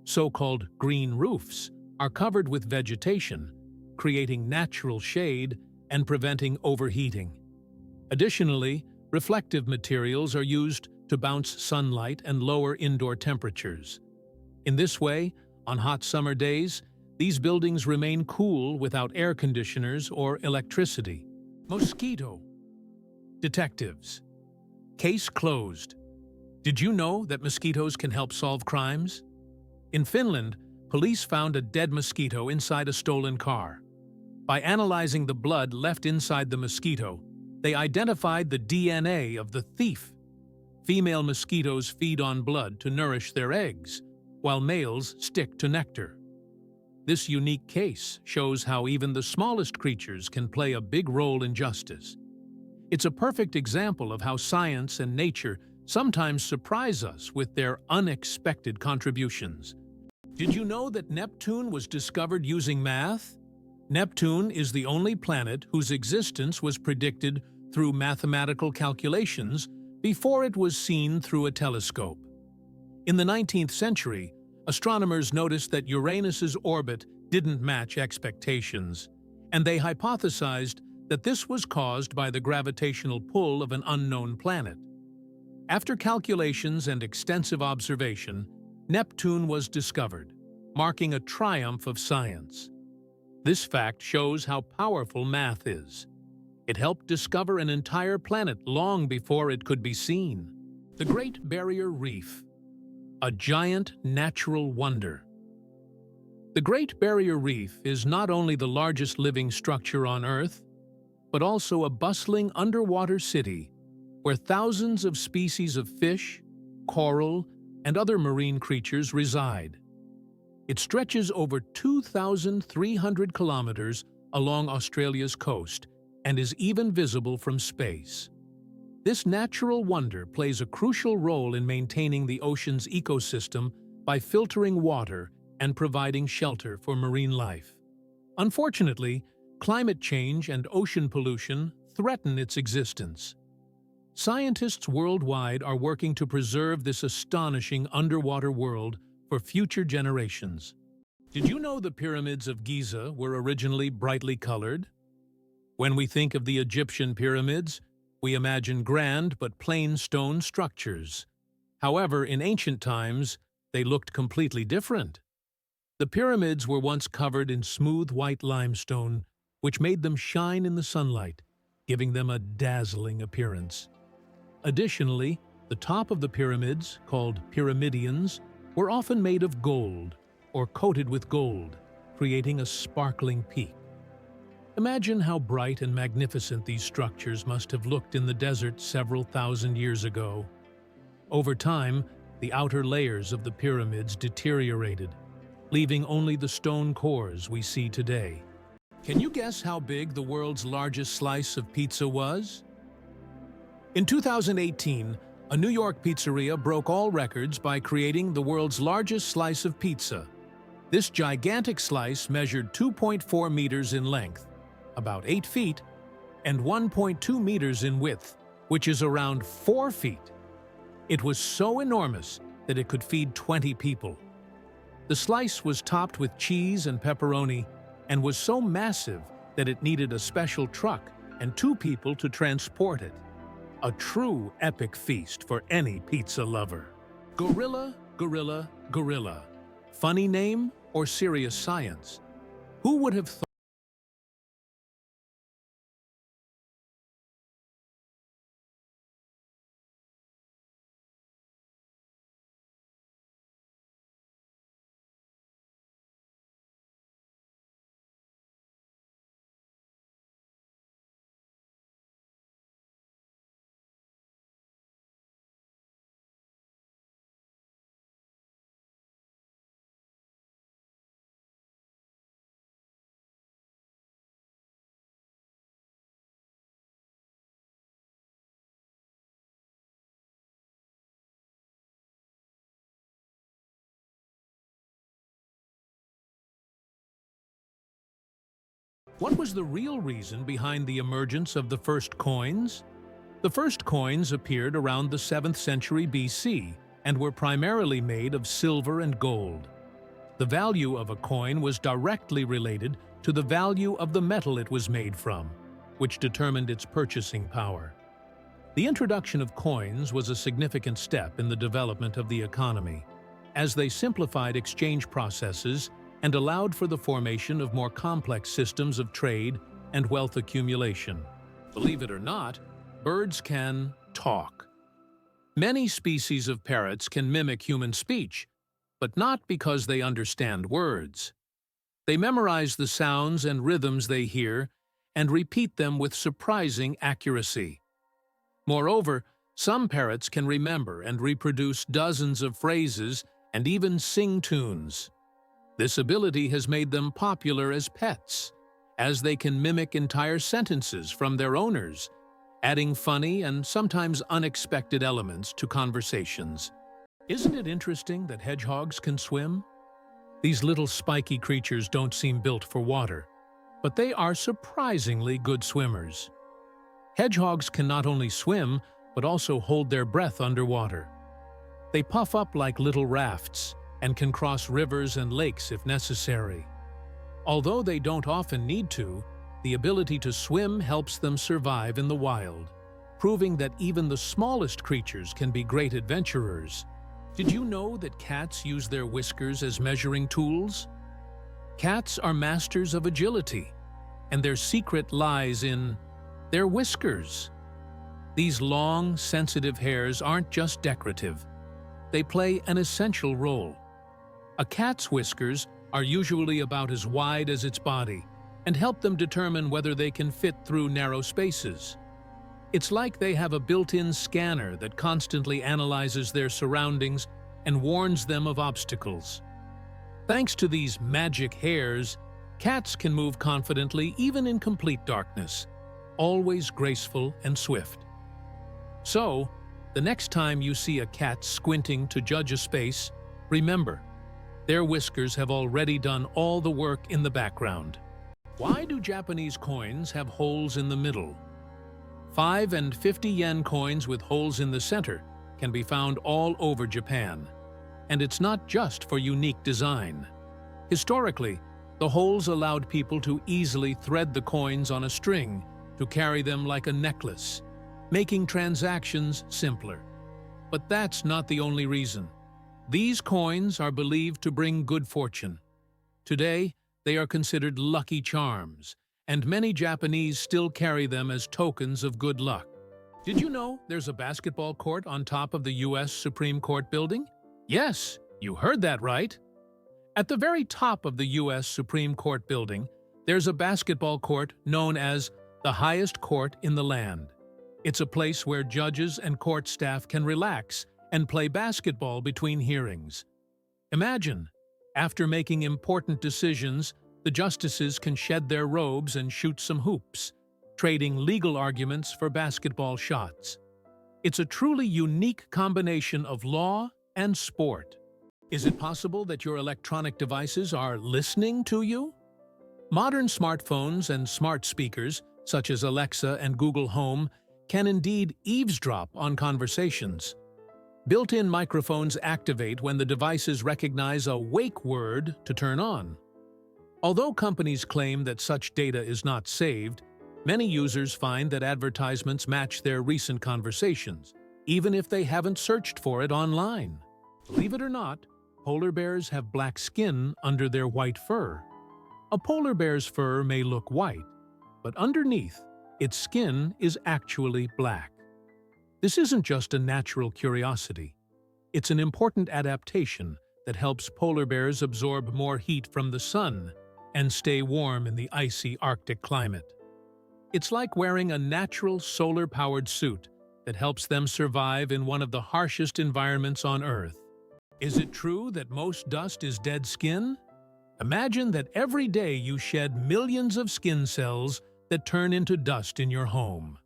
So-called green roofs are covered with vegetation, creating natural shade and preventing overheating. Additionally, reflective materials are used to bounce sunlight and lower indoor temperatures. In this way, on hot summer days, these buildings remain cool without air conditioners or electricity. Mosquito detectives. Case closed. Did you know that mosquitoes can help solve crimes? In Finland, police found a dead mosquito inside a stolen car. By analyzing the blood left inside the mosquito, they identified the DNA of the thief. Female mosquitoes feed on blood to nourish their eggs, while males stick to nectar. This unique case shows how even the smallest creatures can play a big role in justice. It's a perfect example of how science and nature sometimes surprise us with their unexpected contributions. Did you know that Neptune was discovered using math? Neptune is the only planet whose existence was predicted through mathematical calculations before it was seen through a telescope. In the 19th century, astronomers noticed that Uranus's orbit didn't match expectations, and they hypothesized that this was caused by the gravitational pull of an unknown planet. After calculations and extensive observation, Neptune was discovered, marking a triumph of science. This fact shows how powerful math is. It helped discover an entire planet long before it could be seen. The Great Barrier Reef, a giant natural wonder. The Great Barrier Reef is not only the largest living structure on Earth, but also a bustling underwater city where thousands of species of fish, coral, and other marine creatures reside. It stretches over 2,300 kilometers along Australia's coast and is even visible from space. This natural wonder plays a crucial role in maintaining the ocean's ecosystem by filtering water and providing shelter for marine life. Unfortunately, climate change and ocean pollution threaten its existence. Scientists worldwide are working to preserve this astonishing underwater world for future generations. Did you know the pyramids of Giza were originally brightly colored? When we think of the Egyptian pyramids, we imagine grand but plain stone structures. However, in ancient times, they looked completely different. The pyramids were once covered in smooth white limestone, which made them shine in the sunlight, giving them a dazzling appearance. Additionally, the top of the pyramids, called pyramidions, were often made of gold or coated with gold, creating a sparkling peak. Imagine how bright and magnificent these structures must have looked in the desert several thousand years ago. Over time, the outer layers of the pyramids deteriorated, leaving only the stone cores we see today. Can you guess how big the world's largest slice of pizza was? In 2018, a New York pizzeria broke all records by creating the world's largest slice of pizza. This gigantic slice measured 2.4 meters in length, about 8 feet, and 1.2 meters in width, which is around 4 feet. It was so enormous that it could feed 20 people. The slice was topped with cheese and pepperoni and was so massive that it needed a special truck and 2 people to transport it. A true epic feast for any pizza lover. Gorilla, gorilla, gorilla. Funny name or serious science? Who would have thought? What was the real reason behind the emergence of the first coins? The first coins appeared around the 7th century BC and were primarily made of silver and gold. The value of a coin was directly related to the value of the metal it was made from, which determined its purchasing power. The introduction of coins was a significant step in the development of the economy, as they simplified exchange processes and allowed for the formation of more complex systems of trade and wealth accumulation. Believe it or not, birds can talk. Many species of parrots can mimic human speech, but not because they understand words. They memorize the sounds and rhythms they hear and repeat them with surprising accuracy. Moreover, some parrots can remember and reproduce dozens of phrases and even sing tunes. This ability has made them popular as pets, as they can mimic entire sentences from their owners, adding funny and sometimes unexpected elements to conversations. Isn't it interesting that hedgehogs can swim? These little spiky creatures don't seem built for water, but they are surprisingly good swimmers. Hedgehogs can not only swim, but also hold their breath underwater. They puff up like little rafts and can cross rivers and lakes if necessary. Although they don't often need to, the ability to swim helps them survive in the wild, proving that even the smallest creatures can be great adventurers. Did you know that cats use their whiskers as measuring tools? Cats are masters of agility, and their secret lies in their whiskers. These long, sensitive hairs aren't just decorative. They play an essential role. A cat's whiskers are usually about as wide as its body and help them determine whether they can fit through narrow spaces. It's like they have a built-in scanner that constantly analyzes their surroundings and warns them of obstacles. Thanks to these magic hairs, cats can move confidently even in complete darkness, always graceful and swift. So, the next time you see a cat squinting to judge a space, remember, their whiskers have already done all the work in the background. Why do Japanese coins have holes in the middle? 5 and 50 yen coins with holes in the center can be found all over Japan. And it's not just for unique design. Historically, the holes allowed people to easily thread the coins on a string to carry them like a necklace, making transactions simpler. But that's not the only reason. These coins are believed to bring good fortune. Today, they are considered lucky charms, and many Japanese still carry them as tokens of good luck. Did you know there's a basketball court on top of the US Supreme Court building? Yes, you heard that right. At the very top of the US Supreme Court building, there's a basketball court known as the highest court in the land. It's a place where judges and court staff can relax and play basketball between hearings. Imagine, after making important decisions, the justices can shed their robes and shoot some hoops, trading legal arguments for basketball shots. It's a truly unique combination of law and sport. Is it possible that your electronic devices are listening to you? Modern smartphones and smart speakers, such as Alexa and Google Home, can indeed eavesdrop on conversations. Built-in microphones activate when the devices recognize a wake word to turn on. Although companies claim that such data is not saved, many users find that advertisements match their recent conversations, even if they haven't searched for it online. Believe it or not, polar bears have black skin under their white fur. A polar bear's fur may look white, but underneath, its skin is actually black. This isn't just a natural curiosity. It's an important adaptation that helps polar bears absorb more heat from the sun and stay warm in the icy Arctic climate. It's like wearing a natural solar-powered suit that helps them survive in one of the harshest environments on Earth. Is it true that most dust is dead skin? Imagine that every day you shed millions of skin cells that turn into dust in your home.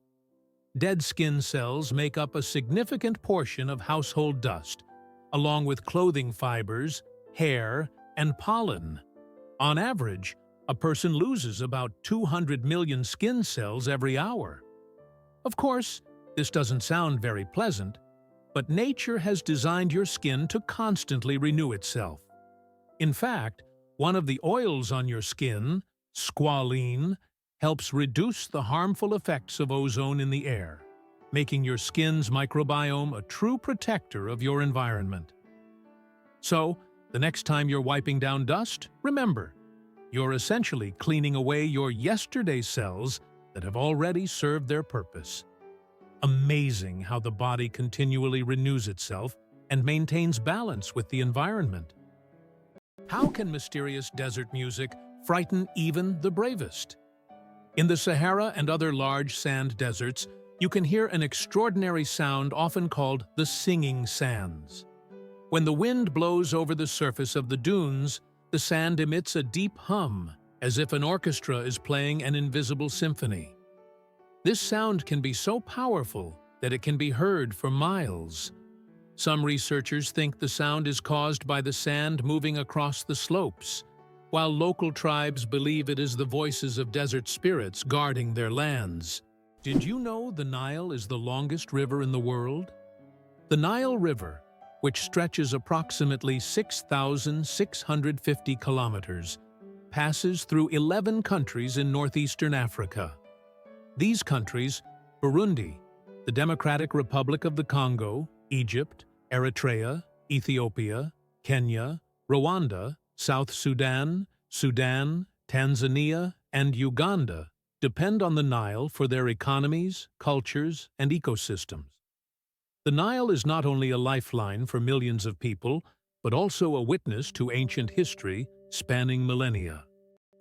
Dead skin cells make up a significant portion of household dust, along with clothing fibers, hair, and pollen. On average, a person loses about 200 million skin cells every hour. Of course, this doesn't sound very pleasant, but nature has designed your skin to constantly renew itself. In fact, one of the oils on your skin, squalene, helps reduce the harmful effects of ozone in the air, making your skin's microbiome a true protector of your environment. So, the next time you're wiping down dust, remember, you're essentially cleaning away your yesterday cells that have already served their purpose. Amazing how the body continually renews itself and maintains balance with the environment. How can mysterious desert music frighten even the bravest? In the Sahara and other large sand deserts, you can hear an extraordinary sound often called the singing sands. When the wind blows over the surface of the dunes, the sand emits a deep hum, as if an orchestra is playing an invisible symphony. This sound can be so powerful that it can be heard for miles. Some researchers think the sound is caused by the sand moving across the slopes, while local tribes believe it is the voices of desert spirits guarding their lands. Did you know the Nile is the longest river in the world? The Nile River, which stretches approximately 6,650 kilometers, passes through 11 countries in northeastern Africa. These countries, Burundi, the Democratic Republic of the Congo, Egypt, Eritrea, Ethiopia, Kenya, Rwanda, South Sudan, Sudan, Tanzania, and Uganda, depend on the Nile for their economies, cultures, and ecosystems. The Nile is not only a lifeline for millions of people, but also a witness to ancient history spanning millennia.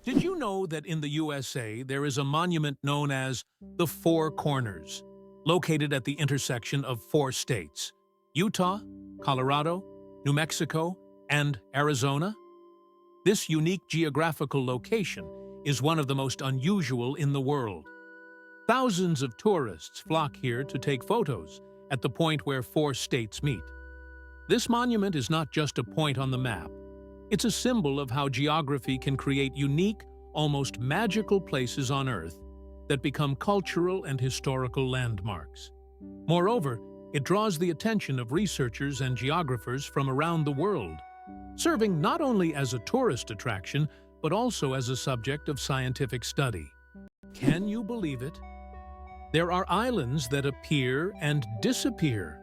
Did you know that in the USA there is a monument known as the Four Corners, located at the intersection of 4 states: Utah, Colorado, New Mexico, and Arizona? This unique geographical location is one of the most unusual in the world. Thousands of tourists flock here to take photos at the point where 4 states meet. This monument is not just a point on the map. It's a symbol of how geography can create unique, almost magical places on Earth that become cultural and historical landmarks. Moreover, it draws the attention of researchers and geographers from around the world, serving not only as a tourist attraction, but also as a subject of scientific study. Can you believe it? There are islands that appear and disappear.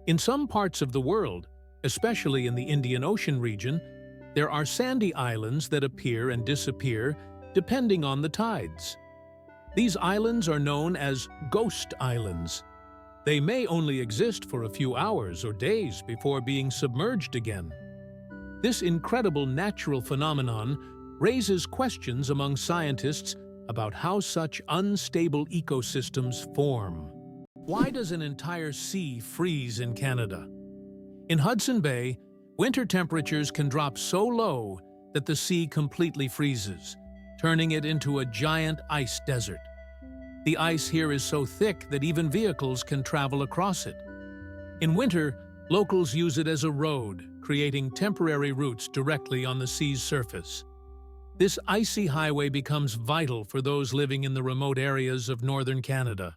In some parts of the world, especially in the Indian Ocean region, there are sandy islands that appear and disappear depending on the tides. These islands are known as ghost islands. They may only exist for a few hours or days before being submerged again. This incredible natural phenomenon raises questions among scientists about how such unstable ecosystems form. Why does an entire sea freeze in Canada? In Hudson Bay, winter temperatures can drop so low that the sea completely freezes, turning it into a giant ice desert. The ice here is so thick that even vehicles can travel across it. In winter, locals use it as a road, creating temporary routes directly on the sea's surface. This icy highway becomes vital for those living in the remote areas of northern Canada.